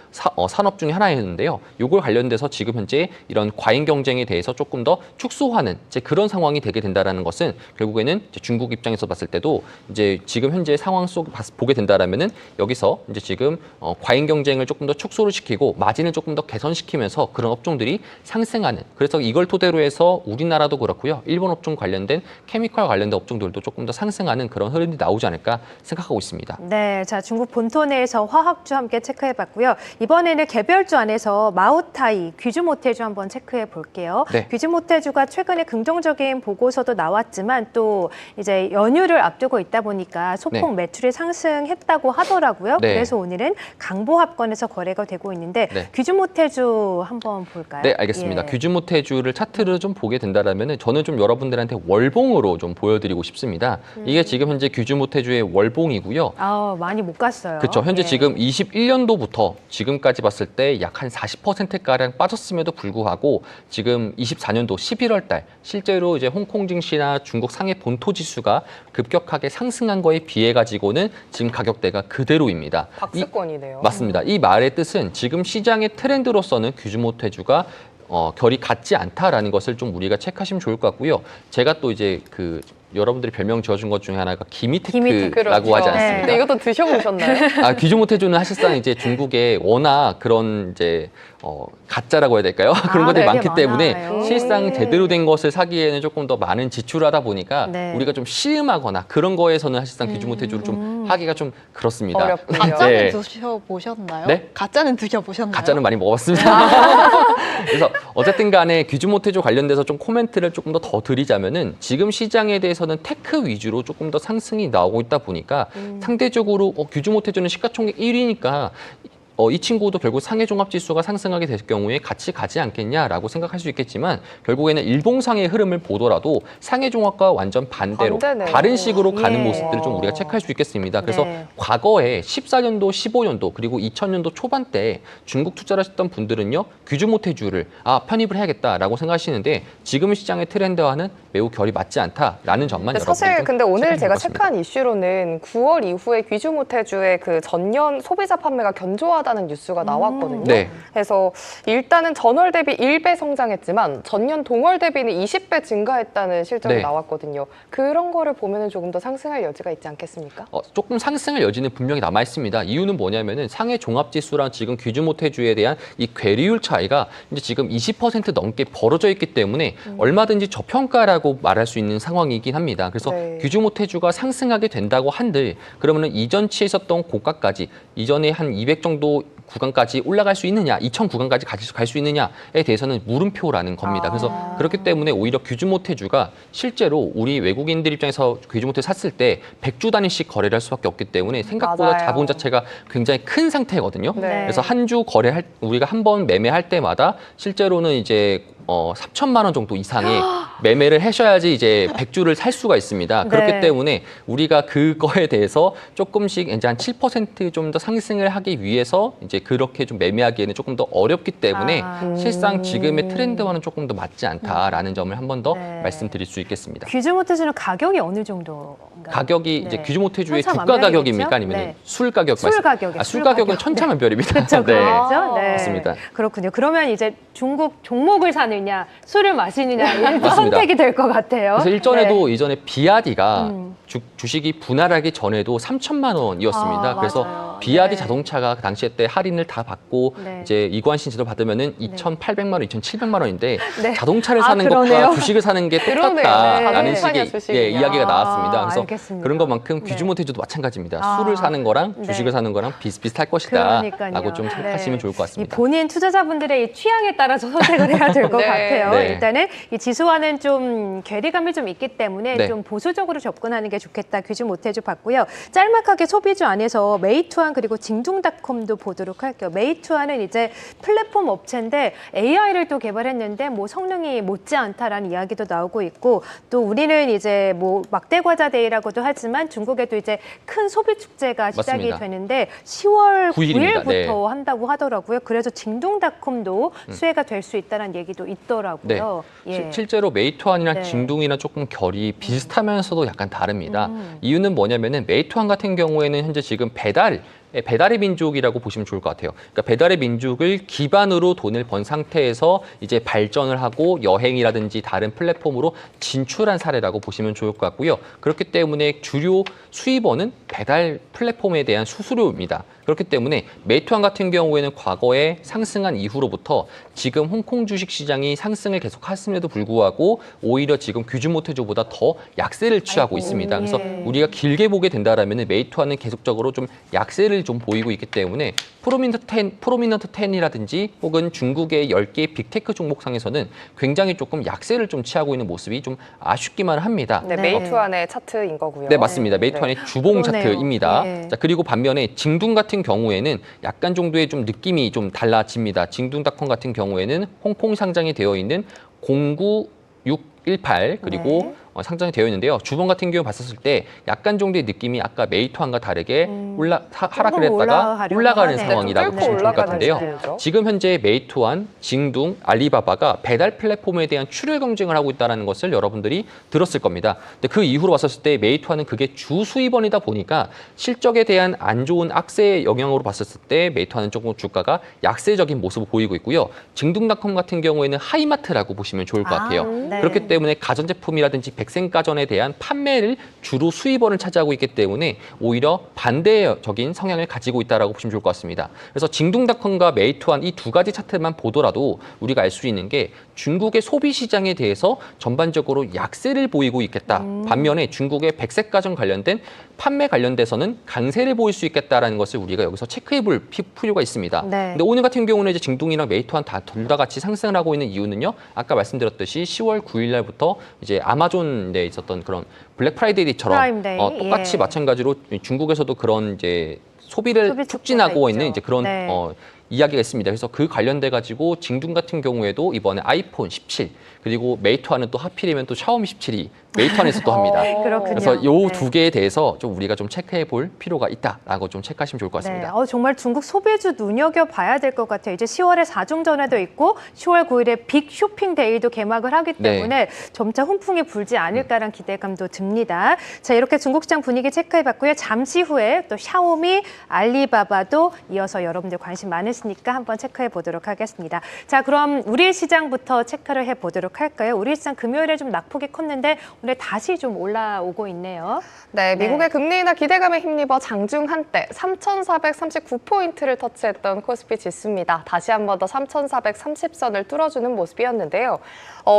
산업 중에 하나였는데요. 이걸 관련돼서 지금 현재 이런 과잉 경쟁에 대해서 조금 더 축소하는 이제 그런 상황이 되게 된다라는 것은 결국에는 이제 중국 입장에서 봤을 때도 이제 지금 현재 상황 속 보게 된다라면은 여기서 이제 지금 과잉 경쟁을 조금 더 축소를 시키고 마진을 조금 더 개선시키면서 그런 업종들이 상승하는, 그래서 이걸 토대로 해서 우리나라도 그렇고요. 일본 업종 관련된 케미컬 관련된 업종들도 조금 더 상승하는 그런 흐름이 나오지 않을까 생각하고 있습니다. 네, 자 중국 본토 내에서 화학주 함께 체크해봤고요. 이번에는 개별주 안에서 마우타이, 귀주모테주 한번 체크해 볼게요. 네. 귀주모테주가 최근에 긍정적인 보고서도 나왔지만 또 이제 연휴를 앞두고 있다 보니까 소폭 네. 매출이 상승했다고 하더라고요. 네. 그래서 오늘은 강보합권에서 거래가 되고 있는데 네. 귀주모테주 한번 볼까요? 네, 알겠습니다. 예. 귀주모테주를 차트를 좀 보게 된다라면은 저는 좀 여러분들한테 월봉으로 좀 보여드리고 싶습니다. 이게 지금 현재 귀주모테주의 월봉이고요. 아, 많이 못 갔어요. 그렇죠. 현재 예. 지금 21년도부터 지금까지 봤을 때 약 한 40%가량 빠졌음에도 불구하고 지금 24년도 11월 달 실제로 이제 홍콩 증시나 중국 상해 본토 지수가 급격하게 상승한 거에 비해 가지고는 지금 가격대가 그대로입니다. 박스권이네요. 맞습니다. 이 말의 뜻은 지금 시장의 트렌드로서는 귀주모테주가 결이 같지 않다라는 것을 좀 우리가 체크하시면 좋을 것 같고요. 제가 또 이제 그 여러분들이 별명 지어준 것 중에 하나가 기미테크라고 하지 않습니까? 네, 이것도 드셔보셨나요? 아, 귀주모테주는 사실상 이제 중국에 워낙 그런 이제 가짜라고 해야 될까요? 그런 것들이 네, 많기 되게 때문에 많아요. 실상 제대로 된 것을 사기에는 조금 더 많은 지출을 하다 보니까 네. 우리가 좀 시음하거나 그런 거에서는 사실상 귀주모테주를 좀 하기가 좀 그렇습니다. 어렵군요. 가짜는 네. 드셔보셨나요? 네? 가짜는 드셔보셨나요? 가짜는 많이 먹어봤습니다. 그래서 어쨌든 간에 귀주모테주 관련돼서 좀 코멘트를 조금 더 드리자면은 지금 시장에 대해서는 테크 위주로 조금 더 상승이 나오고 있다 보니까 상대적으로 귀주모테주는 시가총액 1위니까 이 친구도 결국 상해종합지수가 상승하게 될 경우에 같이 가지 않겠냐라고 생각할 수 있겠지만 결국에는 일봉상의 흐름을 보더라도 상해종합과 완전 반대로 반대네요. 다른 식으로 가는 예. 모습들을 좀 우리가 체크할 수 있겠습니다. 그래서 네. 과거에 14년도, 15년도 그리고 2000년도 초반때 중국 투자를 하셨던 분들은요. 귀주모테주를 편입을 해야겠다라고 생각하시는데 지금 시장의 트렌드와는 매우 결이 맞지 않다라는 점만 근데 사실 여러분들 근데 오늘 제가 체크하시면 될 것 같습니다. 체크한 이슈로는 9월 이후에 귀주모테주의 그 전년 소비자 판매가 견조하다는 뉴스가 나왔거든요. 네. 그래서 일단은 전월 대비 1배 성장했지만 전년 동월 대비는 20배 증가했다는 실적이 네. 나왔거든요. 그런 거를 보면은 조금 더 상승할 여지가 있지 않겠습니까? 조금 상승할 여지는 분명히 남아 있습니다. 이유는 뭐냐면은 상해 종합지수랑 지금 귀주모테주에 대한 이 괴리율 차이가 이제 지금 20% 넘게 벌어져 있기 때문에 얼마든지 저평가라고 말할 수 있는 상황이긴 합니다. 그래서 네. 귀주모테주가 상승하게 된다고 한들 그러면은 이전치에 있었던 고가까지 이전에 한 200 정도 구간까지 올라갈 수 있느냐, 2000 구간까지 갈 수 있느냐에 대해서는 물음표라는 겁니다. 그래서 그렇기 때문에 오히려 귀주모테주가 실제로 우리 외국인들 입장에서 귀주모테주 샀을 때 100주 단위씩 거래를 할 수밖에 없기 때문에 생각보다 맞아요. 자본 자체가 굉장히 큰 상태거든요. 네. 그래서 한 주 우리가 한 번 매매할 때마다 실제로는 이제 3천만 원 정도 이상의 매매를 하셔야지 이제 100주를 살 수가 있습니다. 네. 그렇기 때문에 우리가 그거에 대해서 조금씩 이제 한 7% 좀 더 상승을 하기 위해서 이제 그렇게 좀 매매하기에는 조금 더 어렵기 때문에 실상 지금의 트렌드와는 조금 더 맞지 않다라는 점을 한 번 더 네. 말씀드릴 수 있겠습니다. 귀주모테주는 가격이 어느 정도인가요? 가격이 이제 네. 귀주모테주의 주가 천차만별이겠죠? 가격입니까? 아니면 네. 술 가격? 술 가격이요. 술 가격은 천차만별입니다. 그렇죠, 네. 그렇죠. 네. 맞습니다. 그렇군요. 그러면 이제 중국 종목을 사느냐, 술을 마시느냐 이런 맞습니다. 선택이 될 것 같아요. 그래서 일전에도 네. 이전에 비아디가 음. 주식이 분할하기 전에도 3천만 원이었습니다. 아, 그래서 맞아요. 비아디 네. 자동차가 그 당시에 때 할인을 다 받고 네. 이제 이관신 제도 받으면은 2,800만 원, 2,700만 원인데 네. 자동차를 아, 사는 그러네요. 것과 주식을 사는 게 그러네요. 똑같다라는 자동차냐, 식의 주식이냐. 이야기가 나왔습니다. 그래서 알겠습니다. 그런 것만큼 네. 귀주모테주도 마찬가지입니다. 아, 술을 사는 거랑 네. 주식을 사는 거랑 비슷비슷할 것이다라고 그러니까요. 좀 생각하시면 네. 좋을 것 이 같습니다. 본인 투자자분들의 이 취향에 따라서 선택을 해야 될 것 네. 같아요. 네. 일단은 이 지수와는 좀 괴리감이 좀 있기 때문에 네. 좀 보수적으로 접근하는 게 좋겠다. 귀중 모태주 봤고요. 짤막하게 소비주 안에서 메이투안 그리고 징둥닷컴도 보도록 할게요. 메이투안은 이제 플랫폼 업체인데 AI를 또 개발했는데 뭐 성능이 못지않다라는 이야기도 나오고 있고 또 우리는 이제 뭐 막대과자 데이라고도 하지만 중국에도 이제 큰 소비 축제가 시작이 맞습니다. 되는데 10월 9일입니다. 9일부터 네. 한다고 하더라고요. 그래서 징둥닷컴도 수혜가 될 수 있다는 얘기도 있더라고요. 예. 실제로 메이투안이랑 네. 징둥이랑 조금 결이 비슷하면서도 약간 다릅니다. 이유는 뭐냐면은 메이투안 같은 경우에는 현재 지금 배달의 민족이라고 보시면 좋을 것 같아요. 그러니까 배달의 민족을 기반으로 돈을 번 상태에서 이제 발전을 하고 여행이라든지 다른 플랫폼으로 진출한 사례라고 보시면 좋을 것 같고요. 그렇기 때문에 주요 수입원은 배달 플랫폼에 대한 수수료입니다. 그렇기 때문에 메이투안 같은 경우에는 과거에 상승한 이후로부터 지금 홍콩 주식 시장이 상승을 계속했음에도 불구하고 오히려 지금 규준모태주보다 더 약세를 취하고 있습니다. 그래서 예. 우리가 길게 보게 된다라면 메이투안은 계속적으로 좀 약세를 좀 보이고 있기 때문에 프로미넌트 10이라든지 혹은 중국의 10개 빅테크 종목상에서는 굉장히 조금 약세를 좀 취하고 있는 모습이 좀 아쉽기만 합니다. 네, 네. 메이투안의 차트인 거고요. 네, 맞습니다. 메이투안의 주봉 그러네요. 차트입니다. 네. 자, 그리고 반면에 징둥 같은 경우에는 약간 정도의 좀 느낌이 좀 달라집니다. 징둥닷컴 같은 경우에는 홍콩 상장이 되어 있는 09618 그리고 네. 상장이 되어 있는데요. 주봉 같은 경우 봤었을 때 약간 정도의 느낌이 아까 메이투안과 다르게 하락을 했다가 올라가려고 올라가는 하네요. 상황이라고 뚫고 보시면 좋을 것 올라가는 같은데요. 스타일이죠. 지금 현재 메이투안, 징둥, 알리바바가 배달 플랫폼에 대한 출혈 경쟁을 하고 있다는 것을 여러분들이 들었을 겁니다. 근데 그 이후로 봤었을 때 메이투안은 그게 주 수입원이다 보니까 실적에 대한 안 좋은 악세의 영향으로 봤었을 때 메이투안은 조금 주가가 약세적인 모습을 보이고 있고요. 징둥닷컴 같은 경우에는 하이마트라고 보시면 좋을 것 같아요. 네. 그렇기 때문에 가전제품이라든지 백생가전에 대한 판매를 주로 수입원을 차지하고 있기 때문에 오히려 반대적인 성향을 가지고 있다고 보시면 좋을 것 같습니다. 그래서 징둥닷컴과 메이투안 이 두 가지 차트만 보더라도 우리가 알 수 있는 게 중국의 소비 시장에 대해서 전반적으로 약세를 보이고 있겠다. 반면에 중국의 백색가전 관련된 판매 관련돼서는 강세를 보일 수 있겠다라는 것을 우리가 여기서 체크해 볼 필요가 있습니다. 네. 근데 오늘 같은 경우는 이제 징둥이랑 메이투안 둘 다 같이 상승을 하고 있는 이유는요. 아까 말씀드렸듯이 10월 9일 날부터 이제 아마존에 있었던 그런 블랙 프라이데이처럼 프라임데이, 똑같이 예. 마찬가지로 중국에서도 그런 이제 소비를 소비 촉진하고 축제가 있는 있죠. 이제 그런 네. 이야기가 있습니다. 그래서 그 관련돼 가지고 징둥 같은 경우에도 이번에 아이폰 17 그리고 메이투안은 또 하필이면 또 샤오미 17이 메이투안에서 또 합니다. 그렇군요. 그래서 요 네. 두 개에 대해서 좀 우리가 좀 체크해 볼 필요가 있다라고 좀 체크하시면 좋을 것 네, 같습니다. 정말 중국 소비주 눈여겨봐야 될 것 같아요. 이제 10월에 4중전에도 있고 10월 9일에 빅 쇼핑 데이도 개막을 하기 네. 때문에 점차 훈풍이 불지 않을까라는 기대감도 듭니다. 자, 이렇게 중국 시장 분위기 체크해봤고요. 잠시 후에 또 샤오미, 알리바바도 이어서 여러분들 관심 많으시니까 한번 체크해 보도록 하겠습니다. 자, 그럼 우리 시장부터 체크를 해보도록 할까요? 우리 시장 금요일에 좀 낙폭이 컸는데 오늘 다시 좀 올라오고 있네요. 네, 네. 미국의 금리 인하 기대감에 힘입어 장중 한때 3,439포인트를 터치했던 코스피 지수입니다. 다시 한 번 더 3,430선을 뚫어주는 모습이었는데요.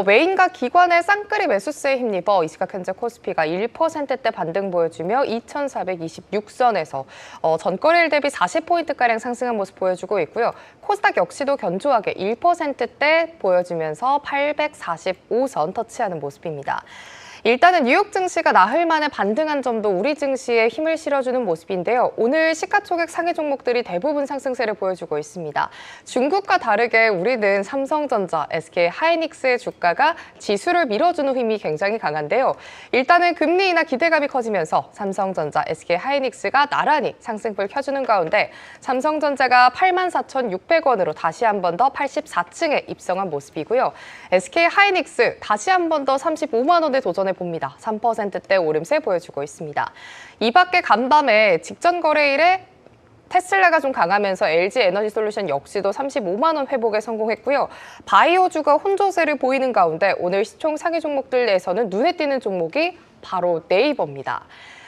외인과 기관의 쌍끌이 매수세에 힘입어 이 시각 현재 코스피가 1%대 반등 보여주며 2,426선에서 전거래일 대비 40포인트가량 상승한 모습 보여주고 있고요. 코스닥 역시도 견조하게 1%대 보여주면서 845선 터치하는 모습입니다. 일단은 뉴욕 증시가 나흘 만에 반등한 점도 우리 증시에 힘을 실어주는 모습인데요. 오늘 시가총액 상위 종목들이 대부분 상승세를 보여주고 있습니다. 중국과 다르게 우리는 삼성전자, SK 하이닉스의 주가가 지수를 밀어주는 힘이 굉장히 강한데요. 일단은 금리 인하 기대감이 커지면서 삼성전자, SK 하이닉스가 나란히 상승불 켜주는 가운데 삼성전자가 84,600원으로 다시 한 번 더 84층에 입성한 모습이고요. SK 하이닉스 다시 한 번 더 35만 원에 도전해 봅니다. 3%대 오름세 보여주고 있습니다. 이 밖에 간밤에 직전 거래일에 테슬라가 좀 강하면서 LG 에너지 솔루션 역시도 35만 원 회복에 성공했고요. 바이오주가 혼조세를 보이는 가운데 오늘 시총 상위 종목들 내에서는 눈에 띄는 종목이 바로 네이버입니다.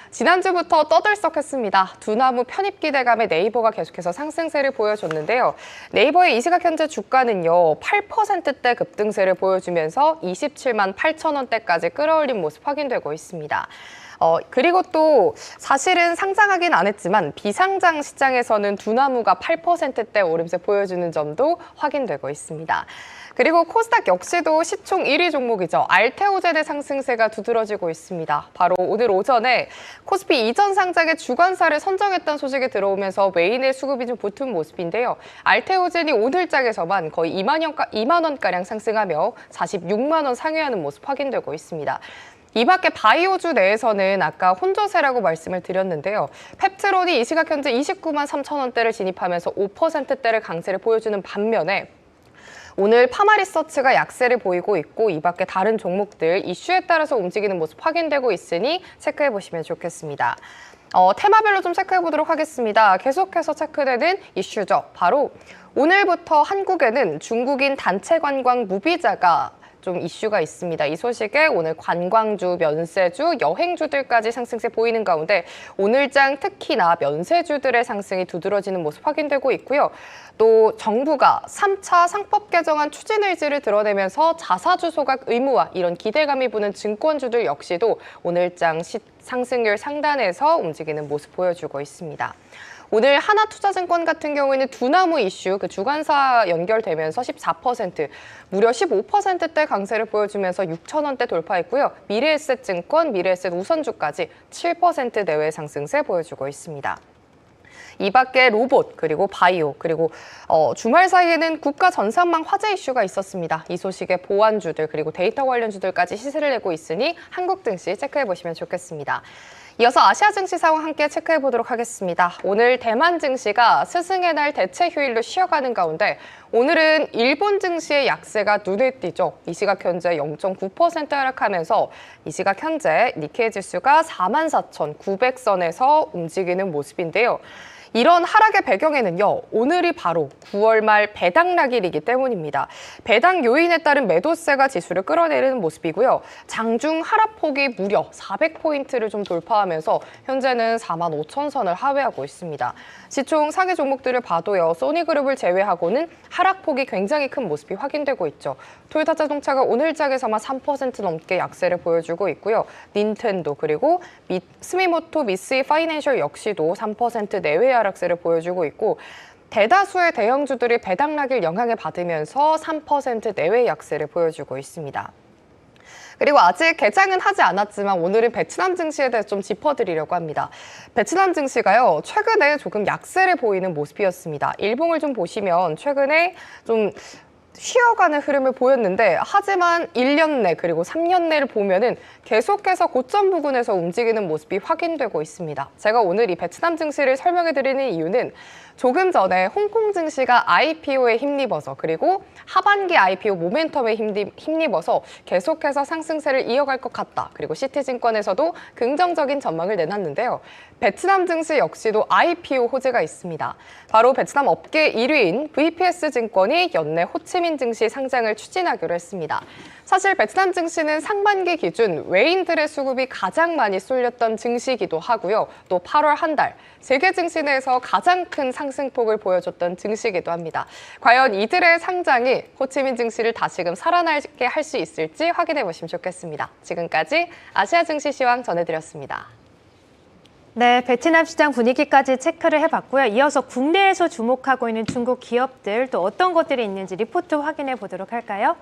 지난주부터 떠들썩했습니다. 두나무 편입 기대감에 네이버가 계속해서 상승세를 보여줬는데요. 네이버의 이 시각 현재 주가는요, 8%대 급등세를 보여주면서 27만 8천 원대까지 끌어올린 모습 확인되고 있습니다. 그리고 또 사실은 상장하긴 안 했지만 비상장 시장에서는 두나무가 8%대 오름세 보여주는 점도 확인되고 있습니다. 그리고 코스닥 역시도 시총 1위 종목이죠. 알테오젠의 상승세가 두드러지고 있습니다. 바로 오늘 오전에 코스피 이전 상장의 주관사를 선정했다는 소식이 들어오면서 외인의 수급이 좀 붙은 모습인데요. 알테오젠이 오늘장에서만 거의 2만 원가량 상승하며 46만 원 상회하는 모습 확인되고 있습니다. 이 밖에 바이오주 내에서는 아까 혼조세라고 말씀을 드렸는데요. 펩트론이 이 시각 현재 29만 3천 원대를 진입하면서 5%대를 강세를 보여주는 반면에 오늘 파마리서치가 약세를 보이고 있고 이 밖에 다른 종목들 이슈에 따라서 움직이는 모습 확인되고 있으니 체크해 보시면 좋겠습니다. 테마별로 좀 체크해 보도록 하겠습니다. 계속해서 체크되는 이슈죠. 바로 오늘부터 한국에는 중국인 단체 관광 무비자가 좀 이슈가 있습니다. 이 소식에 오늘 관광주, 면세주, 여행주들까지 상승세 보이는 가운데 오늘장 특히나 면세주들의 상승이 두드러지는 모습 확인되고 있고요. 또 정부가 3차 상법 개정안 추진 의지를 드러내면서 자사주 소각 의무화 이런 기대감이 부는 증권주들 역시도 오늘장 상승률 상단에서 움직이는 모습 보여주고 있습니다. 오늘 하나투자증권 같은 경우에는 두나무 이슈, 그 주관사 연결되면서 14%, 무려 15%대 강세를 보여주면서 6천 원대 돌파했고요. 미래에셋증권, 미래에셋 우선주까지 7% 내외 상승세 보여주고 있습니다. 이 밖에 로봇, 그리고 바이오, 그리고 주말 사이에는 국가 전산망 화재 이슈가 있었습니다. 이 소식에 보안주들, 그리고 데이터 관련주들까지 시세를 내고 있으니 한국 증시 체크해 보시면 좋겠습니다. 이어서 아시아 증시 상황 함께 체크해 보도록 하겠습니다. 오늘 대만 증시가 스승의 날 대체 휴일로 쉬어가는 가운데 오늘은 일본 증시의 약세가 눈에 띄죠. 이 시각 현재 0.9% 하락하면서 이 시각 현재 니케이 지수가 44,900선에서 움직이는 모습인데요. 이런 하락의 배경에는요, 오늘이 바로 9월 말 배당락일이기 때문입니다. 배당 요인에 따른 매도세가 지수를 끌어내리는 모습이고요. 장중 하락폭이 무려 400포인트를 좀 돌파하면서 현재는 45,000선을 하회하고 있습니다. 시총 상위 종목들을 봐도요, 소니그룹을 제외하고는 하락폭이 굉장히 큰 모습이 확인되고 있죠. 토요타 자동차가 오늘장에서만 3% 넘게 약세를 보여주고 있고요. 닌텐도 그리고 스미모토 미쓰이 파이낸셜 역시도 3% 내외 하락세를 보여주고 있고 대다수의 대형주들이 배당락일 영향을 받으면서 3% 내외 약세를 보여주고 있습니다. 그리고 아직 개장은 하지 않았지만 오늘은 베트남 증시에 대해서 좀 짚어드리려고 합니다. 베트남 증시가요, 최근에 조금 약세를 보이는 모습이었습니다. 일봉을 좀 보시면 최근에 좀 쉬어가는 흐름을 보였는데 하지만 1년 내 그리고 3년 내를 보면은 계속해서 고점 부근에서 움직이는 모습이 확인되고 있습니다. 제가 오늘 이 베트남 증시를 설명해 드리는 이유는 조금 전에 홍콩 증시가 IPO에 힘입어서 그리고 하반기 IPO 모멘텀에 힘입어서 계속해서 상승세를 이어갈 것 같다. 그리고 시티증권에서도 긍정적인 전망을 내놨는데요. 베트남 증시 역시도 IPO 호재가 있습니다. 바로 베트남 업계 1위인 VPS 증권이 연내 호치민 증시 상장을 추진하기로 했습니다. 사실 베트남 증시는 상반기 기준 외인들의 수급이 가장 많이 쏠렸던 증시이기도 하고요. 또 8월 한 달 세계 증시 내에서 가장 큰 상승폭을 보여줬던 증시이기도 합니다. 과연 이들의 상장이 호치민 증시를 다시금 살아나게 할 수 있을지 확인해 보시면 좋겠습니다. 지금까지 아시아 증시 시황 전해드렸습니다. 네, 베트남 시장 분위기까지 체크를 해봤고요. 이어서 국내에서 주목하고 있는 중국 기업들 또 어떤 것들이 있는지 리포트 확인해 보도록 할까요?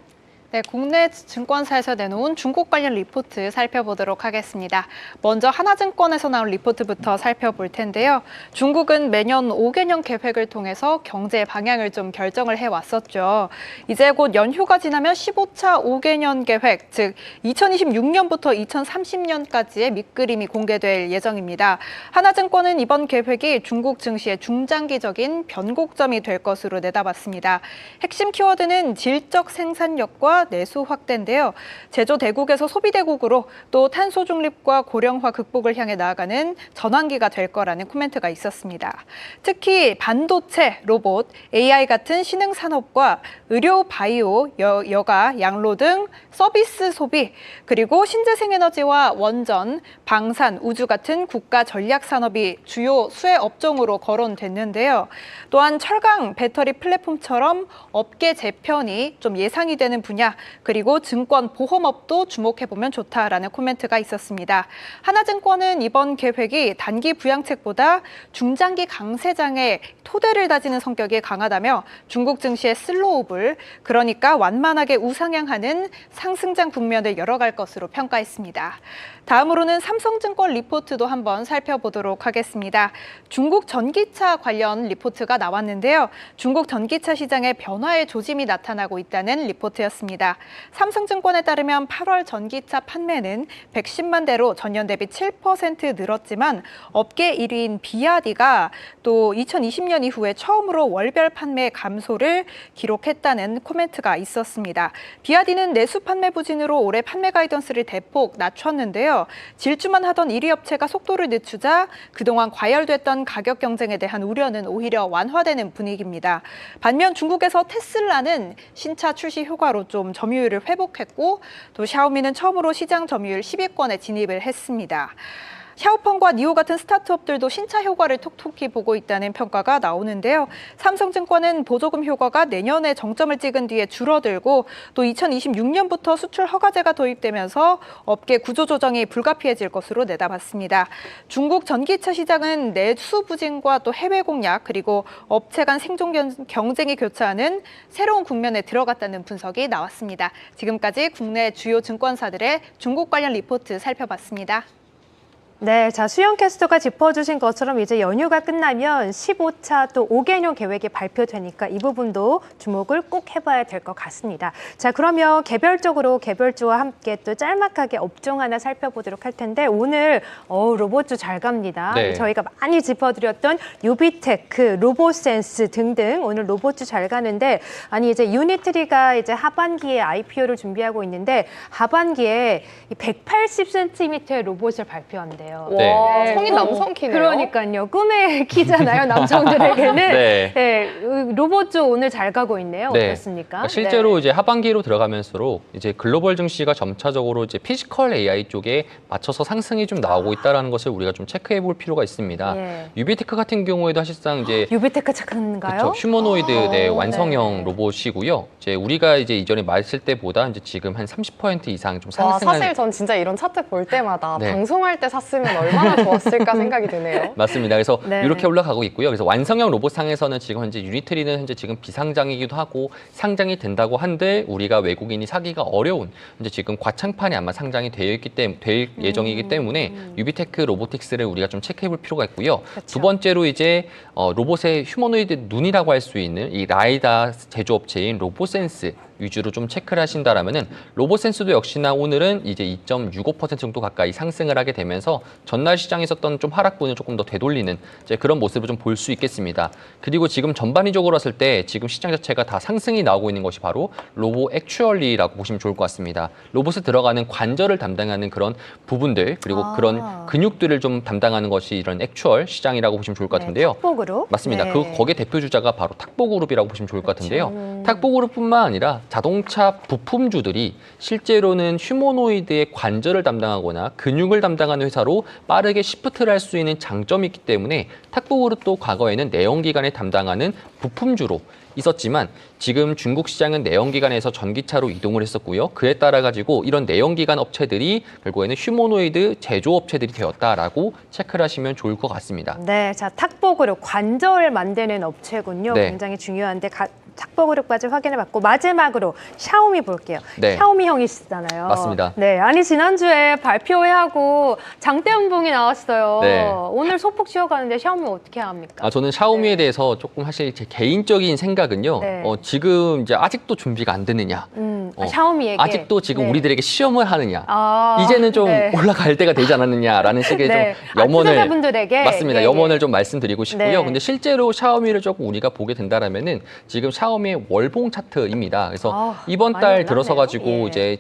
네, 국내 증권사에서 내놓은 중국 관련 리포트 살펴보도록 하겠습니다. 먼저 하나증권에서 나온 리포트부터 살펴볼 텐데요. 중국은 매년 5개년 계획을 통해서 경제 방향을 좀 결정을 해왔었죠. 이제 곧 연휴가 지나면 15차 5개년 계획, 즉 2026년부터 2030년까지의 밑그림이 공개될 예정입니다. 하나증권은 이번 계획이 중국 증시의 중장기적인 변곡점이 될 것으로 내다봤습니다. 핵심 키워드는 질적 생산력과 내수 확대인데요. 제조 대국에서 소비 대국으로 또 탄소 중립과 고령화 극복을 향해 나아가는 전환기가 될 거라는 코멘트가 있었습니다. 특히 반도체, 로봇, AI 같은 신흥 산업과 의료, 바이오, 여가, 양로 등 서비스 소비, 그리고 신재생에너지와 원전, 방산, 우주 같은 국가 전략 산업이 주요 수혜 업종으로 거론됐는데요. 또한 철강, 배터리 플랫폼처럼 업계 재편이 좀 예상이 되는 분야 있느냐. 그리고 증권 보험업도 주목해보면 좋다라는 코멘트가 있었습니다. 하나증권은 이번 계획이 단기 부양책보다 중장기 강세장의 토대를 다지는 성격이 강하다며 중국 증시의 슬로우블, 그러니까 완만하게 우상향하는 상승장 국면을 열어갈 것으로 평가했습니다. 다음으로는 삼성증권 리포트도 한번 살펴보도록 하겠습니다. 중국 전기차 관련 리포트가 나왔는데요. 중국 전기차 시장에 변화의 조짐이 나타나고 있다는 리포트였습니다. 삼성증권에 따르면 8월 전기차 판매는 110만 대로 전년 대비 7% 늘었지만 업계 1위인 비아디가 또 2020년 이후에 처음으로 월별 판매 감소를 기록했다는 코멘트가 있었습니다. 비아디는 내수 판매 부진으로 올해 판매 가이던스를 대폭 낮췄는데요. 질주만 하던 1위 업체가 속도를 늦추자 그동안 과열됐던 가격 경쟁에 대한 우려는 오히려 완화되는 분위기입니다. 반면 중국에서 테슬라는 신차 출시 효과로 좀 점유율을 회복했고 또 샤오미는 처음으로 시장 점유율 10위권에 진입을 했습니다. 샤오펑과 니오 같은 스타트업들도 신차 효과를 톡톡히 보고 있다는 평가가 나오는데요. 삼성증권은 보조금 효과가 내년에 정점을 찍은 뒤에 줄어들고 또 2026년부터 수출 허가제가 도입되면서 업계 구조조정이 불가피해질 것으로 내다봤습니다. 중국 전기차 시장은 내수 부진과 또 해외 공약 그리고 업체 간 생존 경쟁이 교차하는 새로운 국면에 들어갔다는 분석이 나왔습니다. 지금까지 국내 주요 증권사들의 중국 관련 리포트 살펴봤습니다. 네, 자 수영 캐스터가 짚어주신 것처럼 이제 연휴가 끝나면 15차 또 5개년 계획이 발표되니까 이 부분도 주목을 꼭 해봐야 될 것 같습니다. 자 그러면 개별주와 함께 또 짤막하게 업종 하나 살펴보도록 할 텐데 오늘 로봇주 잘 갑니다. 네. 저희가 많이 짚어드렸던 유비테크, 로보센스 등등 오늘 로봇주 잘 가는데 아니 이제 유니트리가 이제 하반기에 IPO를 준비하고 있는데 하반기에 180cm의 로봇을 발표한대요. 네. 와, 성인 남성 키네요. 그러니까요. 꿈의 키잖아요. 남성들에게는. 네. 네, 로봇주 오늘 잘 가고 있네요. 네. 어떻습니까? 그러니까 실제로 이제 하반기로 들어가면서록 이제 글로벌 증시가 점차적으로 이제 피지컬 AI 쪽에 맞춰서 상승이 좀 나오고 있다라는 것을 우리가 좀 체크해 볼 필요가 있습니다. 예. 유비테크 같은 경우에도 사실상 이제 유비테크 착한가요? 그렇죠. 휴머노이드 네, 완성형 네. 로봇이고요. 이제 우리가 이제 이전에 말했을 때보다 이제 지금 한 30% 이상 좀 와, 상승한 사실 전 진짜 이런 차트 볼 때마다 네. 방송할 때 샀으면 얼마나 좋았을까 생각이 드네요. 맞습니다. 그래서 네. 이렇게 올라가고 있고요. 그래서 완성형 로봇상에서는 지금 현재 유니트리는 현재 지금 비상장이기도 하고 상장이 된다고 한들 우리가 외국인이 사기가 어려운 이제 지금 과창판에 아마 상장이 될 예정이기 때문에 유비테크 로보틱스를 우리가 좀 체크해볼 필요가 있고요. 그렇죠. 두 번째로 이제 로봇의 휴머노이드 눈이라고 할 수 있는 이 라이다 제조업체인 로보센스 위주로 좀 체크를 하신다라면은 로보센스도 역시나 오늘은 이제 2.65% 정도 가까이 상승을 하게 되면서 전날 시장에 있었던 좀 하락분을 조금 더 되돌리는 이제 그런 모습을 좀 볼 수 있겠습니다. 그리고 지금 전반적으로 봤을 때 지금 시장 자체가 다 상승이 나오고 있는 것이 바로 로보 액추얼리라고 보시면 좋을 것 같습니다. 로봇에 들어가는 관절을 담당하는 그런 부분들 그리고 그런 근육들을 좀 담당하는 것이 이런 액추얼 시장이라고 보시면 좋을 것 같은데요. 탁복으로. 맞습니다. 네. 거기에 대표 주자가 바로 탁보그룹이라고 보시면 좋을 것 같은데요. 탁보그룹뿐만 아니라 자동차 부품주들이 실제로는 휴머노이드의 관절을 담당하거나 근육을 담당하는 회사로 빠르게 시프트를 할 수 있는 장점이 있기 때문에 탁보그룹도 과거에는 내연기관을 담당하는 부품주로 있었지만 지금 중국 시장은 내연기관에서 전기차로 이동을 했었고요. 그에 따라 가지고 이런 내연기관 업체들이 결국에는 휴머노이드 제조업체들이 되었다라고 체크를 하시면 좋을 것 같습니다. 네, 자 탁복으로 관절 만드는 업체군요. 네. 굉장히 중요한데 탁복으로까지 확인해봤고 마지막으로 샤오미 볼게요. 네. 샤오미 형이시잖아요. 맞습니다. 네, 아니 지난주에 발표회하고 장대음봉이 나왔어요. 네. 오늘 소폭 쉬어가는데 샤오미 어떻게 합니까? 저는 샤오미에 대해서 조금 사실 제 개인적인 생각은요. 네. 지금 이제 아직도 준비가 안 되느냐. 샤오미에게 아직도 지금 네. 우리들에게 시험을 하느냐. 아, 이제는 좀 네. 올라갈 때가 되지 않았느냐라는 식의 네. 좀 염원을 투자자분들에게 맞습니다. 예, 염원을 예. 좀 말씀드리고 싶고요. 네. 근데 실제로 샤오미를 조금 우리가 보게 된다라면은 지금 샤오미의 월봉 차트입니다. 그래서 아, 이번 많이 달 올랐네요. 들어서 가지고 예. 이제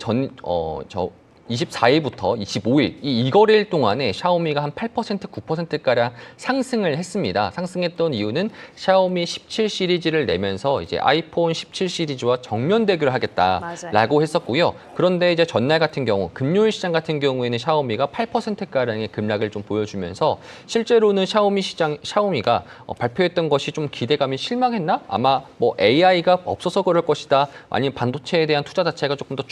24일부터 25일 이 2거래일 동안에 샤오미가 한 8%, 9%가량 상승을 했습니다. 상승했던 이유는 샤오미 17 시리즈를 내면서 이제 아이폰 17 시리즈와 정면 대결을 하겠다라고 했었고요. 그런데 이제 전날 같은 경우 금요일 시장 같은 경우에는 샤오미가 8%가량의 급락을 좀 보여주면서 실제로는 샤오미가 발표했던 것이 좀 기대감이 실망했나? 아마 뭐 AI가 없어서 그럴 것이다. 아니면 반도체에 대한 투자 자체가 조금 더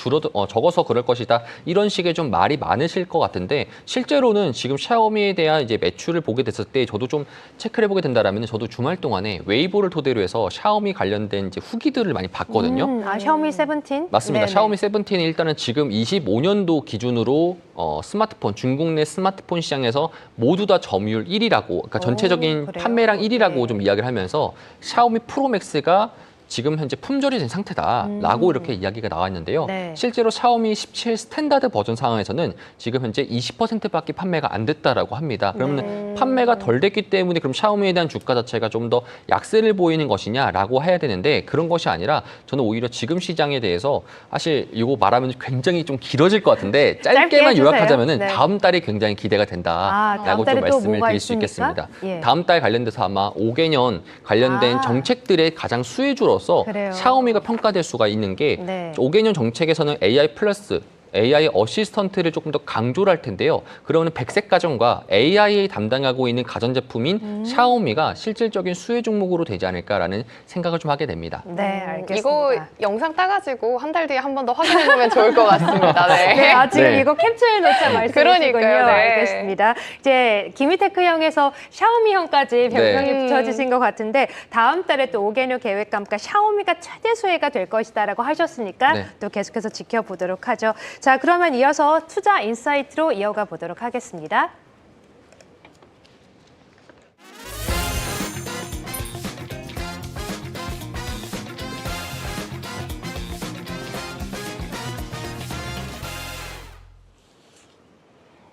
적어서 그럴 것이다. 이런 식의 좀 말이 많으실 것 같은데 실제로는 지금 샤오미에 대한 이제 매출을 보게 됐을 때 저도 좀 체크를 해보게 된다라면 저도 주말 동안에 웨이보를 토대로 해서 샤오미 관련된 이제 후기들을 많이 봤거든요. 샤오미 17? 맞습니다. 네네. 샤오미 17이 일단은 지금 25년도 기준으로 스마트폰, 중국 내 스마트폰 시장에서 모두 다 점유율 1위라고, 그러니까 전체적인 그래요? 판매량 1위라고 네. 좀 이야기를 하면서 샤오미 프로맥스가 지금 현재 품절이 된 상태다라고 이렇게 이야기가 나와 있는데요. 네. 실제로 샤오미 17 스탠다드 버전 상황에서는 지금 현재 20%밖에 판매가 안 됐다라고 합니다. 그러면 판매가 덜 됐기 때문에 그럼 샤오미에 대한 주가 자체가 좀 더 약세를 보이는 것이냐라고 해야 되는데 그런 것이 아니라 저는 오히려 지금 시장에 대해서 사실 이거 말하면 굉장히 좀 길어질 것 같은데 짧게만 해주세요. 요약하자면은 네. 다음 달이 굉장히 기대가 다음 된다라고 달에 좀 또 말씀을 뭐가 드릴 수 있습니까? 있겠습니다. 예. 다음 달 관련돼서 아마 5개년 관련된 정책들의 가장 수혜주로서 그래요. 샤오미가 평가될 수가 있는 게 네. 5개년 정책에서는 AI 플러스 AI 어시스턴트를 조금 더 강조를 할 텐데요. 그러면 백색 가전과 AI 담당하고 있는 가전제품인 샤오미가 실질적인 수혜 종목으로 되지 않을까라는 생각을 좀 하게 됩니다. 네, 알겠습니다. 이거 영상 따가지고 한 달 뒤에 한 번 더 확인해보면 좋을 것 같습니다. 네. 네, 지금 네. 이거 캡처해 놓자 말씀이시군요. 그러니까요, 네. 알겠습니다. 이제 기미테크형에서 샤오미형까지 병명이 네. 붙여지신 것 같은데 다음 달에 또 5개년 계획과 함께 샤오미가 최대 수혜가 될 것이다라고 하셨으니까 네. 또 계속해서 지켜보도록 하죠. 자, 그러면 이어서 투자 인사이트로 이어가 보도록 하겠습니다.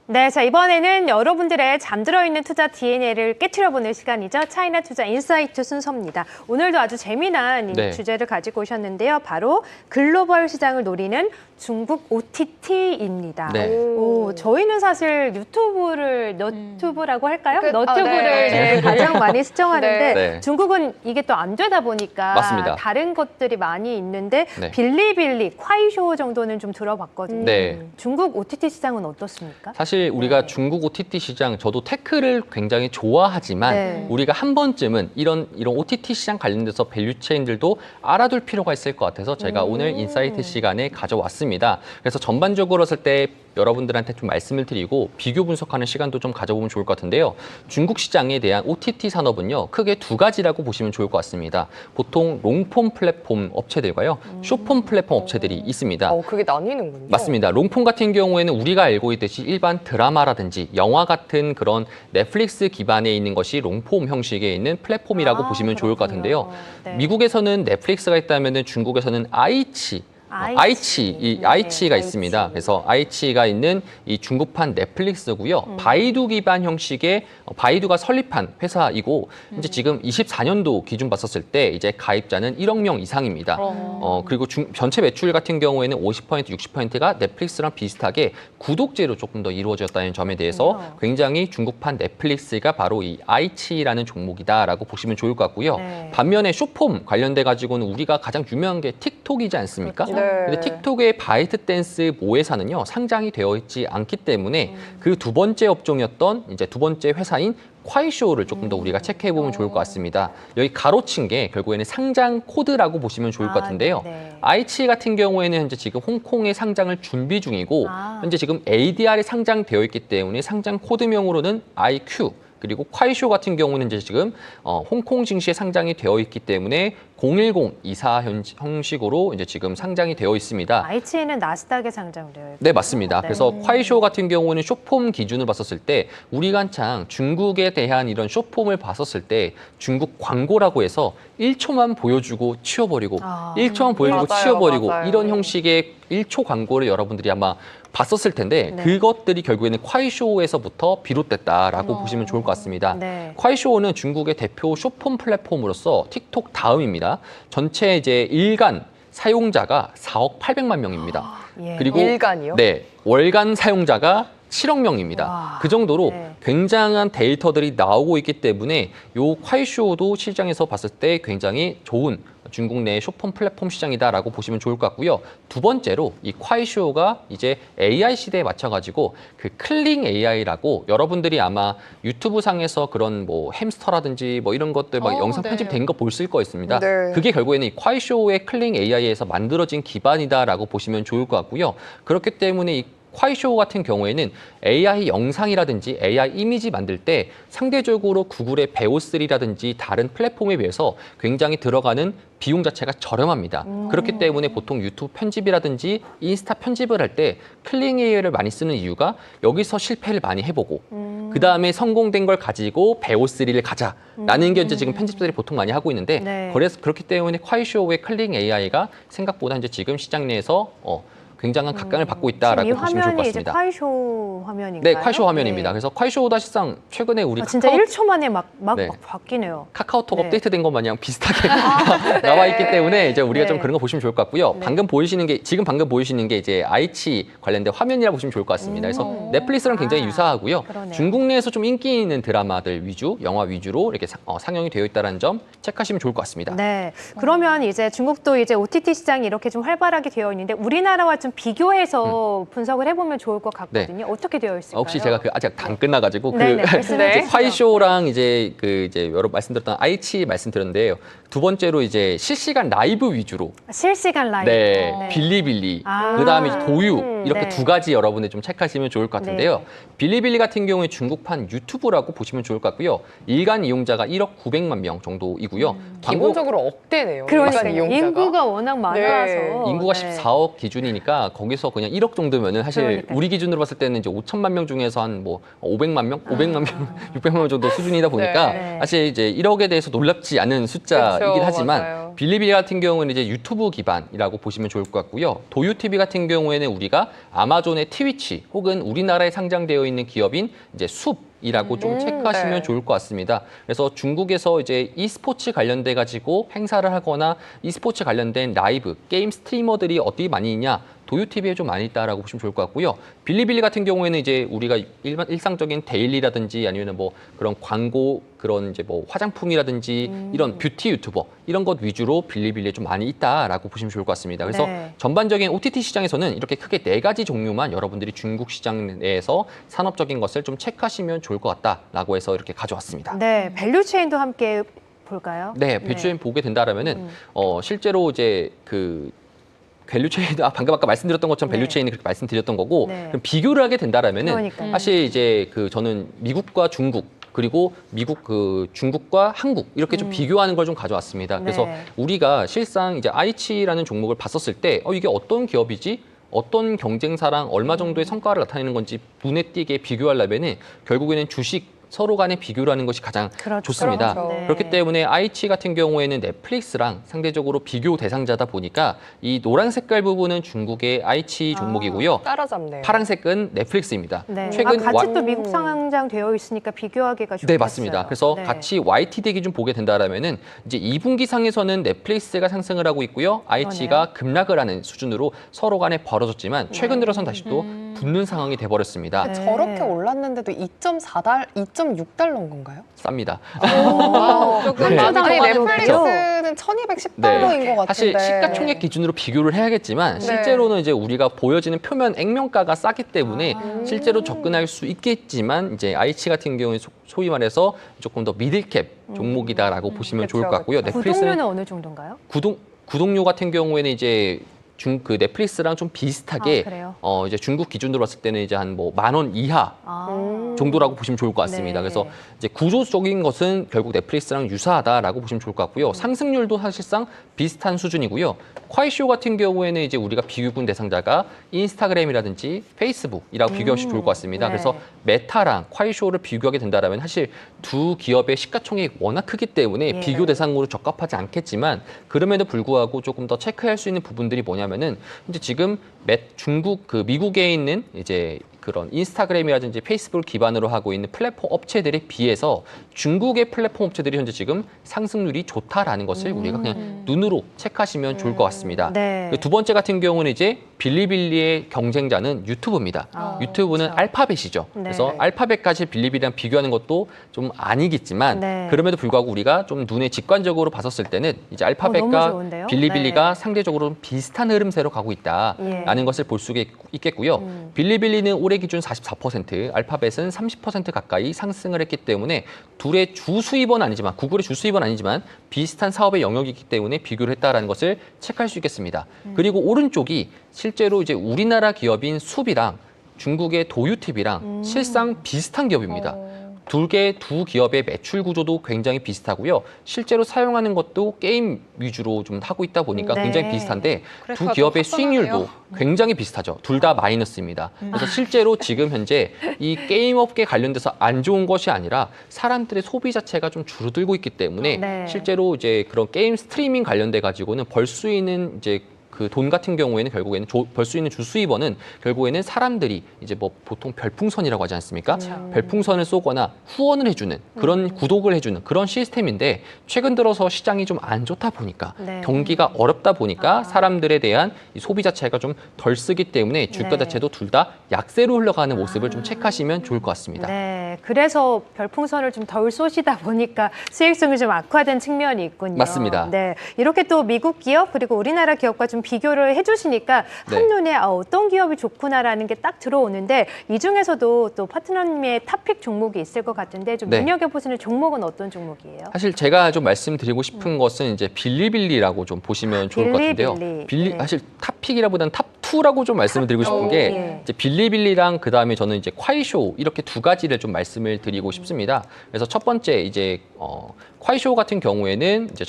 네, 자 이번에는 여러분들의 잠들어 있는 투자 DNA를 깨트려보는 시간이죠. 차이나 투자 인사이트 순서입니다. 오늘도 아주 재미난 네. 주제를 가지고 오셨는데요. 바로 글로벌 시장을 노리는 중국 OTT입니다. 네. 오, 저희는 사실 너튜브라고 할까요? 그, 너튜브를 네. 네, 가장 많이 시청하는데 네. 중국은 이게 또 안 되다 보니까 맞습니다. 다른 것들이 많이 있는데 네. 빌리빌리, 콰이쇼 정도는 좀 들어봤거든요. 네. 중국 OTT 시장은 어떻습니까? 사실 우리가 중국 OTT 시장, 저도 테크를 굉장히 좋아하지만 네. 우리가 한 번쯤은 이런 OTT 시장 관련돼서 밸류체인들도 알아둘 필요가 있을 것 같아서 제가 오늘 인사이트 시간에 가져왔습니다. 그래서 전반적으로 했을 때 여러분들한테 좀 말씀을 드리고 비교 분석하는 시간도 좀 가져보면 좋을 것 같은데요. 중국 시장에 대한 OTT 산업은요, 크게 두 가지라고 보시면 좋을 것 같습니다. 보통 롱폼 플랫폼 업체들과요, 숏폼 플랫폼 업체들이 있습니다. 그게 나뉘는군요. 맞습니다. 롱폼 같은 경우에는 우리가 알고 있듯이 일반 드라마라든지 영화 같은 그런 넷플릭스 기반에 있는 것이 롱폼 형식에 있는 플랫폼이라고 보시면 좋을 것 그렇군요. 같은데요. 네. 미국에서는 넷플릭스가 있다면 중국에서는 아이치가 있습니다. 그래서 아이치가 있는 이 중국판 넷플릭스고요. 바이두 기반 형식의 바이두가 설립한 회사이고 이제 지금 24년도 기준 봤었을 때 이제 가입자는 1억 명 이상입니다. 그리고 전체 매출 같은 경우에는 50%, 60%가 넷플릭스랑 비슷하게 구독제로 조금 더 이루어졌다는 점에 대해서 굉장히 중국판 넷플릭스가 바로 이 아이치라는 종목이다라고 보시면 좋을 것 같고요. 네. 반면에 숏폼 관련돼 가지고는 우리가 가장 유명한 게 틱톡이지 않습니까? 네. 근데 틱톡의 바이트댄스 모회사는요 상장이 되어 있지 않기 때문에 그 두 번째 업종이었던 이제 두 번째 회사인 콰이쇼를 조금 더 우리가 체크해 보면 좋을 것 같습니다. 여기 가로친 게 결국에는 상장 코드라고 보시면 좋을 것 같은데요. 네. 아이치 같은 경우에는 현재 지금 홍콩에 상장을 준비 중이고 현재 지금 ADR이 상장되어 있기 때문에 상장 코드명으로는 IQ. 그리고 콰이쇼 같은 경우는 이제 지금 홍콩 증시에 상장이 되어 있기 때문에 01024 형식으로 이제 지금 상장이 되어 있습니다. 아이치는 나스닥에 상장되어 있고. 네, 맞습니다. 네. 그래서 콰이쇼 같은 경우는 숏폼 기준을 봤었을 때 우리가 한창 중국에 대한 이런 숏폼을 봤었을 때 중국 광고라고 해서 1초만 보여주고 치워버리고 1초만 보여주고 맞아요, 치워버리고 맞아요. 이런 형식의 1초 광고를 여러분들이 아마 봤었을 텐데 네. 그것들이 결국에는 콰이쇼에서부터 비롯됐다라고 보시면 좋을 것 같습니다. 네. 콰이쇼는 중국의 대표 숏폼 플랫폼으로서 틱톡 다음입니다. 전체 이제 일간 사용자가 4억 800만 명입니다. 예. 그리고 일간이요? 네, 월간 사용자가 7억 명입니다. 와, 그 정도로 네. 굉장한 데이터들이 나오고 있기 때문에 요 콰이쇼도 시장에서 봤을 때 굉장히 좋은 중국 내 쇼폼 플랫폼 시장이다라고 보시면 좋을 것 같고요. 두 번째로 이 콰이쇼가 이제 AI 시대에 맞춰가지고 그 클링 AI라고 여러분들이 아마 유튜브 상에서 그런 뭐 햄스터라든지 뭐 이런 것들 막 영상 네. 편집된 거 볼 거 있습니다. 네. 그게 결국에는 이 콰이쇼의 클링 AI에서 만들어진 기반이다라고 보시면 좋을 것 같고요. 그렇기 때문에 이 콰이쇼 같은 경우에는 AI 영상이라든지 AI 이미지 만들 때 상대적으로 구글의 베오3라든지 다른 플랫폼에 비해서 굉장히 들어가는 비용 자체가 저렴합니다. 그렇기 때문에 보통 유튜브 편집이라든지 인스타 편집을 할 때 클링 AI를 많이 쓰는 이유가 여기서 실패를 많이 해보고 그 다음에 성공된 걸 가지고 베오3를 가자라는 게 이제 지금 편집자들이 보통 많이 하고 있는데 네. 그래서 그렇기 때문에 콰이쇼의 클링 AI가 생각보다 이제 지금 시장 내에서 굉장한 각광을 받고 있다라고 지금 이 보시면 좋을 것 화면이 이제 같습니다. 콰이쇼 화면인가요? 네, 콰이쇼 화면입니다. 네. 그래서 콰이쇼 사실상 최근에 우리 진짜 1초 만에 막 네. 바뀌네요. 카카오톡 네. 업데이트된 것 마냥 비슷하게 나와 있기 때문에 이제 우리가 네. 좀 그런 거 보시면 좋을 것 같고요. 네. 지금 방금 보이시는 게 이제 아이치 관련된 화면이라고 보시면 좋을 것 같습니다. 그래서 넷플릭스랑 굉장히 유사하고요. 그러네요. 중국 내에서 좀 인기 있는 드라마들 위주, 영화 위주로 이렇게 상영이 되어 있다는 점 체크하시면 좋을 것 같습니다. 네. 그러면 이제 중국도 이제 OTT 시장이 이렇게 좀 활발하게 되어 있는데 우리나라와 좀 비교해서 분석을 해보면 좋을 것 같거든요. 어떻게 되어 있을까요? 혹시 제가 아직 안 끝나가지고 네네, 말씀해 이제 주시죠. 콰이쇼랑 이제 여러 말씀드렸던 아이치 말씀드렸는데요. 두 번째로 이제 실시간 라이브 위주로 실시간 라이브. 네, 빌리빌리, 아. 그다음에 이제 도유 이렇게 네. 두 가지 여러분들 좀 체크하시면 좋을 것 같은데요. 네. 빌리빌리 같은 경우에 중국판 유튜브라고 보시면 좋을 것 같고요. 일간 이용자가 1억 900만 명 정도이고요. 기본적으로 억대네요. 그러니까요. 일간 이용자가. 인구가 워낙 많아서. 인구가 네. 14억 기준이니까 거기서 그냥 1억 정도면은 사실 그러니까요. 우리 기준으로 봤을 때는 이제 5천만 명 중에서 한 뭐 500만 명, 500만 명, 600만 명 정도 수준이다 보니까 네. 사실 이제 1억에 대해서 놀랍지 않은 숫자이긴 그렇죠, 하지만 맞아요. 빌리빌리 같은 경우는 이제 유튜브 기반이라고 보시면 좋을 것 같고요. 도유TV 같은 경우에는 우리가 아마존의 트위치 혹은 우리나라에 상장되어 있는 기업인 이제 숲이라고 좀 체크하시면 네. 좋을 것 같습니다. 그래서 중국에서 이제 e스포츠 관련돼 가지고 행사를 하거나 e스포츠 관련된 라이브 게임 스트리머들이 어디 많이 있냐? 도유TV에 좀 많이 있다라고 보시면 좋을 것 같고요. 빌리빌리 같은 경우에는 이제 우리가 일상적인 데일리라든지 아니면 뭐 그런 광고 그런 이제 뭐 화장품이라든지 이런 뷰티 유튜버 이런 것 위주로 빌리빌리에 좀 많이 있다라고 보시면 좋을 것 같습니다. 그래서 네. 전반적인 OTT 시장에서는 이렇게 크게 4가지 종류만 여러분들이 중국 시장 내에서 산업적인 것을 좀 체크하시면 좋을 것 같다라고 해서 이렇게 가져왔습니다. 네, 밸류 체인도 함께 볼까요? 네, 배추엔 보게 된다라면은 실제로 이제 그 밸류체인 방금 아까 말씀드렸던 것처럼 네. 밸류체인이 그렇게 말씀드렸던 거고 네. 그럼 비교를 하게 된다라면은 그러니까요. 사실 이제 저는 미국과 중국 그리고 미국 중국과 한국 이렇게 좀 비교하는 걸 좀 가져왔습니다. 그래서 네. 우리가 실상 이제 아이치라는 종목을 봤었을 때 이게 어떤 기업이지? 어떤 경쟁사랑 얼마 정도의 성과를 나타내는 건지 눈에 띄게 비교하려면은 결국에는 주식 서로 간의 비교를 하는 것이 가장 그렇죠. 좋습니다. 그렇죠. 네. 그렇기 때문에 아이치 같은 경우에는 넷플릭스랑 상대적으로 비교 대상자다 보니까 이 노란 색깔 부분은 중국의 아이치 종목이고요. 따라잡네요. 파란색은 넷플릭스입니다. 네. 최근 같이 또 미국 상장 되어 있으니까 비교하기가 좋겠어요. 네, 맞습니다. 그래서 네. 같이 YTD 기준 보게 된다라면은 이제 2분기 상에서는 넷플릭스가 상승을 하고 있고요. 아이치가 급락을 하는 수준으로 서로 간에 벌어졌지만 최근 들어선 다시 또 붙는 상황이 돼 버렸습니다. 네. 저렇게 올랐는데도 2.6달러인 건가요? 쌉니다. 조금 네. 많이 아니 더 넷플릭스는 1,210달러인 것 같은데. 사실 시가총액 기준으로 비교를 해야겠지만 네. 실제로는 이제 우리가 보여지는 표면 액면가가 싸기 때문에 실제로 접근할 수 있겠지만 이제 아이치 같은 경우에 소위 말해서 조금 더 미들캡 종목이다라고 보시면 좋을 것 같고요. 그쵸. 구독료는 어느 정도인가요? 구독료 같은 경우에는 이제 그 넷플릭스랑 좀 비슷하게 그래요? 이제 중국 기준으로 봤을 때는 이제 한 뭐 10,000원 이하 정도라고 보시면 좋을 것 같습니다. 네. 그래서 이제 구조적인 것은 결국 넷플릭스랑 유사하다라고 보시면 좋을 것 같고요. 상승률도 사실상 비슷한 수준이고요. 콰이쇼 같은 경우에는 이제 우리가 비교군 대상자가 인스타그램이라든지 페이스북이라고 비교하시면 좋을 것 같습니다. 네. 그래서 메타랑 콰이쇼를 비교하게 된다면 사실 두 기업의 시가총액이 워낙 크기 때문에 예. 비교 대상으로 적합하지 않겠지만 그럼에도 불구하고 조금 더 체크할 수 있는 부분들이 뭐냐면은 이제 지금 중국 미국에 있는 이제 그런 인스타그램이라든지 페이스북을 기반으로 하고 있는 플랫폼 업체들에 비해서 중국의 플랫폼 업체들이 현재 지금 상승률이 좋다라는 것을 우리가 그냥 눈으로 체크하시면 좋을 것 같습니다. 네. 두 번째 같은 경우는 이제 빌리빌리의 경쟁자는 유튜브입니다. 유튜브는 그렇죠. 알파벳이죠. 네. 그래서 알파벳까지 빌리빌리랑 비교하는 것도 좀 아니겠지만 네. 그럼에도 불구하고 우리가 좀 눈에 직관적으로 봤었을 때는 이제 너무 알파벳과 좋은데요? 빌리빌리가 네. 상대적으로 비슷한 흐름세로 가고 있다라는 예. 것을 볼 수 있겠고요. 빌리빌리는 올해 기준 44%, 알파벳은 30% 가까이 상승을 했기 때문에 둘의 주 수입원 아니지만 구글의 주 수입원 아니지만 비슷한 사업의 영역이기 때문에 비교를 했다라는 것을 체크할 수 있겠습니다. 그리고 오른쪽이 실제로 이제 우리나라 기업인 숲이랑 중국의 도유팁이랑 실상 비슷한 기업입니다. 두 기업의 매출 구조도 굉장히 비슷하고요. 실제로 사용하는 것도 게임 위주로 좀 하고 있다 보니까 네. 굉장히 비슷한데 그래서 두 기업의 좀 합성하네요. 수익률도 굉장히 비슷하죠. 둘 다 마이너스입니다. 그래서 실제로 지금 현재 이 게임업계 관련돼서 안 좋은 것이 아니라 사람들의 소비 자체가 좀 줄어들고 있기 때문에 네. 실제로 이제 그런 게임 스트리밍 관련돼 가지고는 벌 수 있는 이제 그 돈 같은 경우에는 결국에는 벌 수 있는 주 수입원은 결국에는 사람들이 이제 뭐 보통 별풍선이라고 하지 않습니까? 별풍선을 쏘거나 후원을 해주는 그런 구독을 해주는 그런 시스템인데 최근 들어서 시장이 좀 안 좋다 보니까 네. 경기가 어렵다 보니까 사람들에 대한 이 소비 자체가 좀 덜 쓰기 때문에 주가 네. 자체도 둘 다 약세로 흘러가는 모습을 좀 체크하시면 좋을 것 같습니다. 네, 그래서 별풍선을 좀 덜 쏘시다 보니까 수익성이 좀 악화된 측면이 있군요. 맞습니다. 네, 이렇게 또 미국 기업 그리고 우리나라 기업과 좀 비교를 해주시니까 네. 한눈에 어떤 기업이 좋구나라는 게 딱 들어오는데 이 중에서도 또 파트너님의 탑픽 종목이 있을 것 같은데 좀 네. 눈여겨보시는 종목은 어떤 종목이에요? 사실 제가 좀 말씀드리고 싶은 것은 이제 빌리빌리라고 좀 보시면 좋을 것 같은데요. 빌리빌리. 네. 사실 탑픽이라보다는 탑2라고 좀 말씀을 드리고 싶은 게 예. 이제 빌리빌리랑 그다음에 저는 이제 콰이쇼 이렇게 두 가지를 좀 말씀을 드리고 싶습니다. 그래서 첫 번째 이제 콰이쇼 같은 경우에는 이제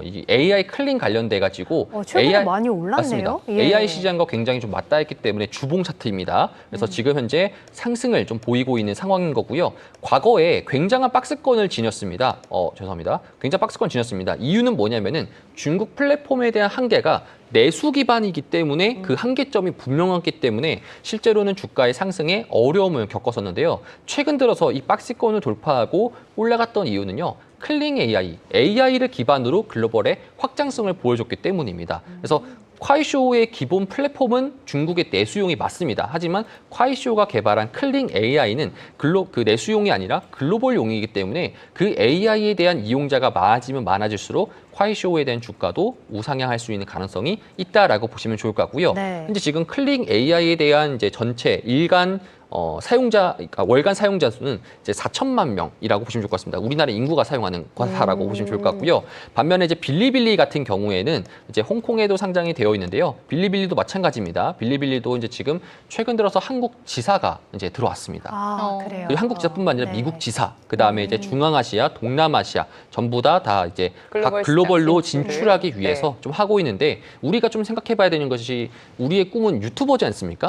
이 AI 클린 관련돼 가지고 최근에 많이 올랐네요. 맞습니다. 예. AI 시장과 굉장히 좀 맞닿았기 때문에 주봉 차트입니다. 그래서 지금 현재 상승을 좀 보이고 있는 상황인 거고요. 과거에 굉장한 박스권을 지녔습니다. 죄송합니다. 굉장히 박스권 지녔습니다. 이유는 뭐냐면은 중국 플랫폼에 대한 한계가 내수 기반이기 때문에 그 한계점이 분명하기 때문에 실제로는 주가의 상승에 어려움을 겪었었는데요. 최근 들어서 이 박스권을 돌파하고 올라갔던 이유는요. 클링 AI를 기반으로 글로벌의 확장성을 보여줬기 때문입니다. 그래서 콰이쇼의 기본 플랫폼은 중국의 내수용이 맞습니다. 하지만 콰이쇼가 개발한 클링 AI는 그 내수용이 아니라 글로벌용이기 때문에 그 AI에 대한 이용자가 많아지면 많아질수록 콰이쇼에 대한 주가도 우상향할 수 있는 가능성이 있다라고 보시면 좋을 것 같고요. 네. 현재 지금 클링 AI에 대한 이제 전체 일간 그러니까 월간 사용자 수는 이제 4천만 명이라고 보시면 좋을 것 같습니다. 우리나라 인구가 사용하는 과사라고 보시면 좋을 것 같고요. 반면에 이제 빌리빌리 같은 경우에는 이제 홍콩에도 상장이 되어 있는데요. 빌리빌리도 마찬가지입니다. 빌리빌리도 이제 지금 최근 들어서 한국 지사가 이제 들어왔습니다. 그래요. 그리고 한국 지사뿐만 아니라 네. 미국 지사, 그 다음에 이제 중앙아시아, 동남아시아 전부 다 이제 각 글로벌 글로벌로 시장 진출을. 진출하기 위해서 네. 좀 하고 있는데 우리가 좀 생각해봐야 되는 것이 우리의 꿈은 유튜버지 않습니까?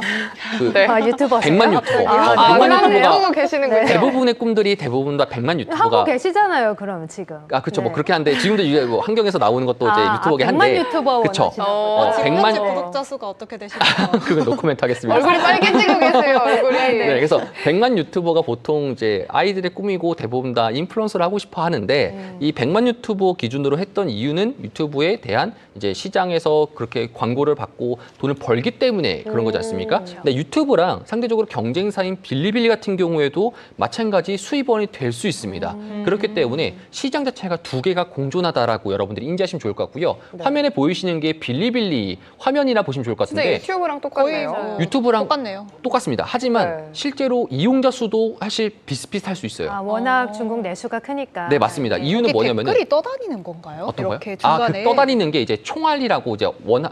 그 네. 유튜버 100만 유튜버. 네. 하고 계시는군요. 대부분의 꿈들이 대부분 다 100만 하고 유튜버가 계시잖아요, 그럼 지금. 그렇죠. 뭐 네. 그렇게 한데 지금도 이제 뭐 환경에서 나오는 것도 이제 유튜버긴 100만 한데 유튜버 그쵸. 원하시나 어, 보다. 100만 현재 구독자 수가 어떻게 되시나요? 그건 노코멘트 하겠습니다. 얼굴이 빨개지고 계세요, 얼굴이. 네, 그래서 100만 유튜버가 보통 이제 아이들의 꿈이고 대부분 다 인플루언서를 하고 싶어 하는데 이 100만 유튜버 기준으로 했던 이유는 유튜브에 대한 이제 시장에서 그렇게 광고를 받고 돈을 벌기 때문에 그런 거지 않습니까? 근데 유튜브랑 상대적으로 경쟁사인 빌리빌리 같은 경우에도 마찬가지 수입원이 될 수 있습니다. 그렇기 때문에 시장 자체가 두 개가 공존하다라고 여러분들이 인지하시면 좋을 것 같고요. 화면에 보이시는 게 빌리빌리 화면이라 보시면 좋을 것 진짜 같은데 유튜브랑 똑같네요. 거의 유튜브랑 똑같네요. 똑같습니다. 하지만 네. 실제로 이용자 수도 사실 비슷비슷할 수 있어요. 워낙 중국 내수가 크니까. 네, 맞습니다. 이유는 이게 뭐냐면은 댓글이 떠다니는 건가요? 어떤 거요? 이렇게 그 중간에 떠다니는 게 이제 총알이라고 이제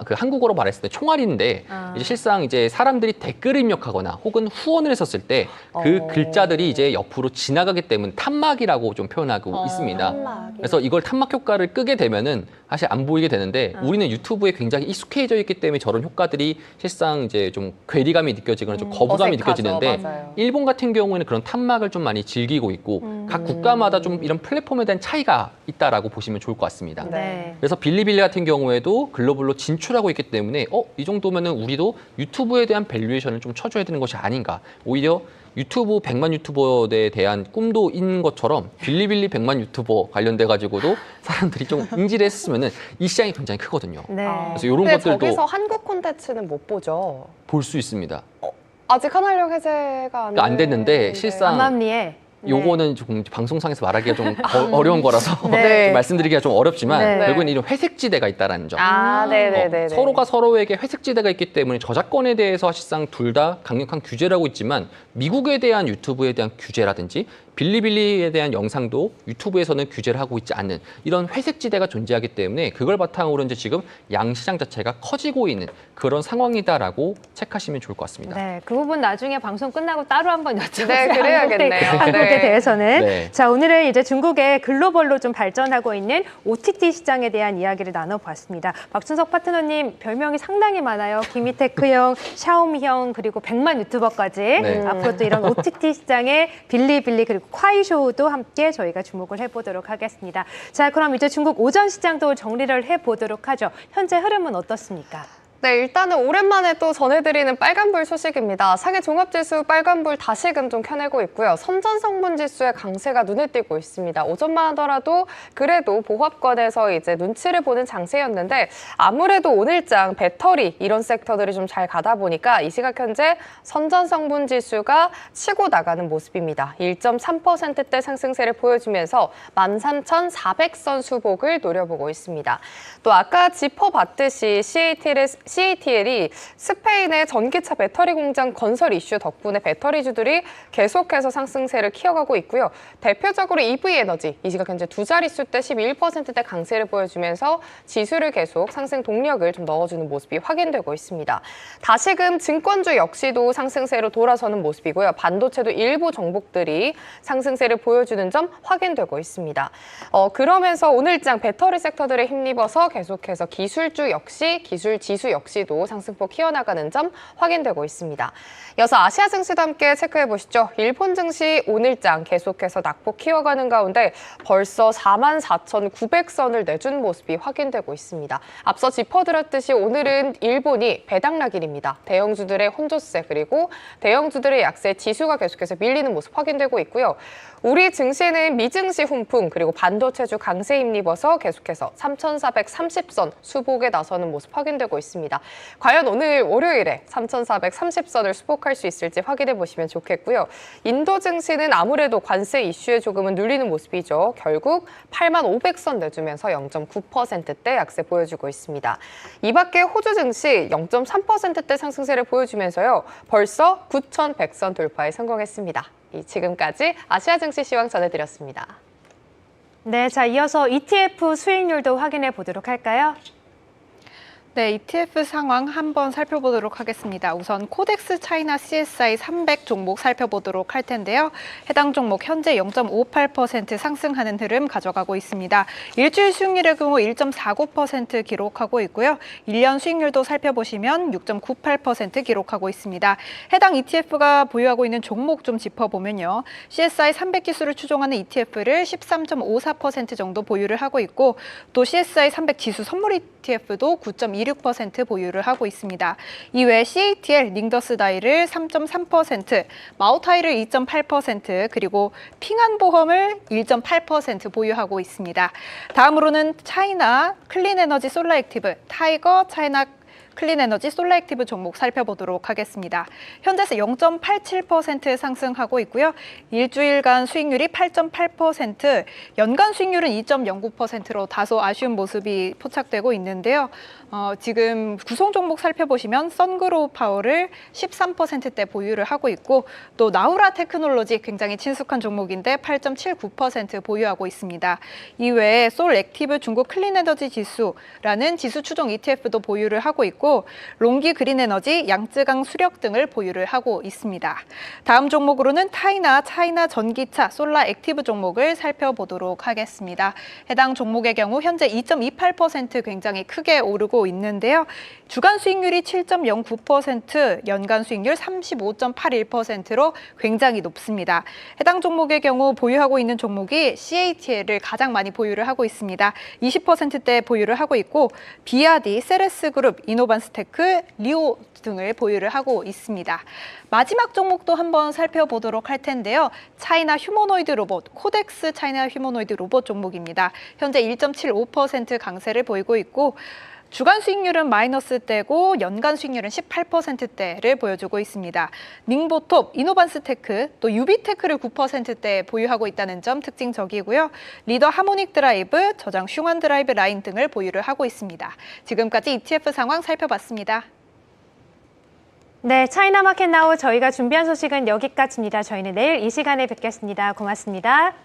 그 한국어로 말했을 때 총알인데 이제 실상 이제 사람들이 댓글 입력하거나 혹은 후원을 했었을 때 그 글자들이 이제 옆으로 지나가기 때문에 탐막이라고 좀 표현하고 있습니다. 그래서 이걸 탐막 효과를 끄게 되면은 사실 안 보이게 되는데 우리는 유튜브에 굉장히 익숙해져 있기 때문에 저런 효과들이 실상 이제 좀 괴리감이 느껴지거나 좀 거부감이 어색하죠. 느껴지는데 맞아요. 일본 같은 경우에는 그런 탐막을 좀 많이 즐기고 있고 각 국가마다 좀 이런 플랫폼에 대한 차이가 있다라고 보시면 좋을 것 같습니다. 네. 그래서 빌리빌리 같은 경우에도 글로벌로 진출하고 있기 때문에 이 정도면은 우리도 유튜브에 대한 밸류에이션을 좀 쳐줘야 되는 것이 아닌가. 오히려 유튜브 100만 유튜버에 대한 꿈도 있는 것처럼 빌리빌리 100만 유튜버 관련돼 가지고도 사람들이 좀 인지를 했으면은 이 시장이 굉장히 크거든요. 네. 그래서 이런 근데 것들도 저기서 한국 콘텐츠는 못 보죠. 볼 수 있습니다. 아직 하나력 해제가 안 됐는데 실상 암암리에 요거는 조금 방송상에서 말하기가 좀 어려운 거라서 네. 좀 말씀드리기가 좀 어렵지만 네. 결국엔 이런 회색지대가 있다라는 점. 네네네. 서로가 서로에게 회색지대가 있기 때문에 저작권에 대해서 사실상 둘 다 강력한 규제를 하고 있지만 미국에 대한 유튜브에 대한 규제라든지 빌리빌리에 대한 영상도 유튜브에서는 규제를 하고 있지 않는 이런 회색지대가 존재하기 때문에 그걸 바탕으로 이제 지금 양시장 자체가 커지고 있는 그런 상황이다라고 체크하시면 좋을 것 같습니다. 네, 그 부분 나중에 방송 끝나고 따로 한번 여쭤보세요. 네, 그래야겠네요. 한국에 네. 대해서는. 네. 자, 오늘은 이제 중국의 글로벌로 좀 발전하고 있는 OTT 시장에 대한 이야기를 나눠봤습니다. 박준석 파트너님 별명이 상당히 많아요. 기미테크형, 샤오미형, 그리고 100만 유튜버까지. 네. 앞으로 또 이런 OTT 시장의 빌리빌리 그리고 콰이쇼도 함께 저희가 주목을 해보도록 하겠습니다. 자, 그럼 이제 중국 오전 시장도 정리를 해보도록 하죠. 현재 흐름은 어떻습니까? 네, 일단은 오랜만에 또 전해드리는 빨간불 소식입니다. 상해 종합지수 빨간불 다시금 좀 켜내고 있고요. 선전성분지수의 강세가 눈에 띄고 있습니다. 오전만 하더라도 그래도 보합권에서 이제 눈치를 보는 장세였는데 아무래도 오늘장 배터리 이런 섹터들이 좀 잘 가다 보니까 이 시각 현재 선전성분지수가 치고 나가는 모습입니다. 1.3%대 상승세를 보여주면서 13,400선 수복을 노려보고 있습니다. 또 아까 짚어봤듯이 CATL이 스페인의 전기차 배터리 공장 건설 이슈 덕분에 배터리주들이 계속해서 상승세를 키워가고 있고요. 대표적으로 EV에너지, 이 시각 현재 두 자릿수대 11%대 강세를 보여주면서 지수를 계속 상승 동력을 좀 넣어주는 모습이 확인되고 있습니다. 다시금 증권주 역시도 상승세로 돌아서는 모습이고요. 반도체도 일부 종목들이 상승세를 보여주는 점 확인되고 있습니다. 그러면서 오늘장 배터리 섹터들에 힘입어서 계속해서 기술주 역시 기술 지수 역시도 상승폭 키워나가는 점 확인되고 있습니다. 이어서 아시아 증시도 함께 체크해 보시죠. 일본 증시 오늘장 계속해서 낙폭 키워가는 가운데 벌써 44,900선을 내준 모습이 확인되고 있습니다. 앞서 짚어드렸듯이 오늘은 일본이 배당락일입니다. 대형주들의 혼조세 그리고 대형주들의 약세 지수가 계속해서 밀리는 모습 확인되고 있고요. 우리 증시는 미증시 훈풍 그리고 반도체주 강세 힘입어서 계속해서 3,430선 수복에 나서는 모습 확인되고 있습니다. 과연 오늘 월요일에 3,430선을 수복할 수 있을지 확인해 보시면 좋겠고요. 인도 증시는 아무래도 관세 이슈에 조금은 눌리는 모습이죠. 결국 8500선 내주면서 0.9%대 약세 보여주고 있습니다. 이 밖에 호주 증시 0.3%대 상승세를 보여주면서요. 벌써 9,100선 돌파에 성공했습니다. 지금까지 아시아 증시 시황 전해드렸습니다. 네, 자, 이어서 ETF 수익률도 확인해 보도록 할까요? 네, ETF 상황 한번 살펴보도록 하겠습니다. 우선 코덱스 차이나 CSI 300 종목 살펴보도록 할 텐데요. 해당 종목 현재 0.58% 상승하는 흐름 가져가고 있습니다. 일주일 수익률의 경우 1.49% 기록하고 있고요. 1년 수익률도 살펴보시면 6.98% 기록하고 있습니다. 해당 ETF가 보유하고 있는 종목 좀 짚어보면요. CSI 300 지수를 추종하는 ETF를 13.54% 정도 보유를 하고 있고 또 CSI 300 지수 선물 ETF도 9.26% 보유를 하고 있습니다. 이외에 CATL, 닝더스 다이를 3.3%, 마오타이를 2.8%, 그리고 핑한보험을 1.8% 보유하고 있습니다. 다음으로는 차이나 클린에너지 솔라액티브, 타이거 차이나 클린에너지 솔라액티브 종목 살펴보도록 하겠습니다. 현재서 0.87% 상승하고 있고요. 일주일간 수익률이 8.8%, 연간 수익률은 2.09%로 다소 아쉬운 모습이 포착되고 있는데요. 지금 구성 종목 살펴보시면 선그로우 파워를 13%대 보유를 하고 있고 또 나우라 테크놀로지 굉장히 친숙한 종목인데 8.79% 보유하고 있습니다. 이외에 솔 액티브 중국 클린에너지 지수라는 지수 추종 ETF도 보유를 하고 있고 있고 롱기 그린에너지, 양쯔강 수력 등을 보유를 하고 있습니다. 다음 종목으로는 타이나 차이나 전기차 솔라 액티브 종목을 살펴보도록 하겠습니다. 해당 종목의 경우 현재 2.28% 굉장히 크게 오르고 있는데요. 주간 수익률이 7.09%, 연간 수익률 35.81%로 굉장히 높습니다. 해당 종목의 경우 보유하고 있는 종목이 CATL을 가장 많이 보유를 하고 있습니다. 20%대 보유를 하고 있고 비아디, 세레스그룹, 이노반스테크, 리오 등을 보유를 하고 있습니다. 마지막 종목도 한번 살펴보도록 할 텐데요. 차이나 휴머노이드 로봇, 코덱스 차이나 휴머노이드 로봇 종목입니다. 현재 1.75% 강세를 보이고 있고 주간 수익률은 마이너스대고 연간 수익률은 18%대를 보여주고 있습니다. 닝보톱, 이노반스테크, 또 유비테크를 9%대 보유하고 있다는 점 특징적이고요. 리더 하모닉 드라이브, 저장 슝환 드라이브 라인 등을 보유를 하고 있습니다. 지금까지 ETF 상황 살펴봤습니다. 네, 차이나마켓나우 저희가 준비한 소식은 여기까지입니다. 저희는 내일 이 시간에 뵙겠습니다. 고맙습니다.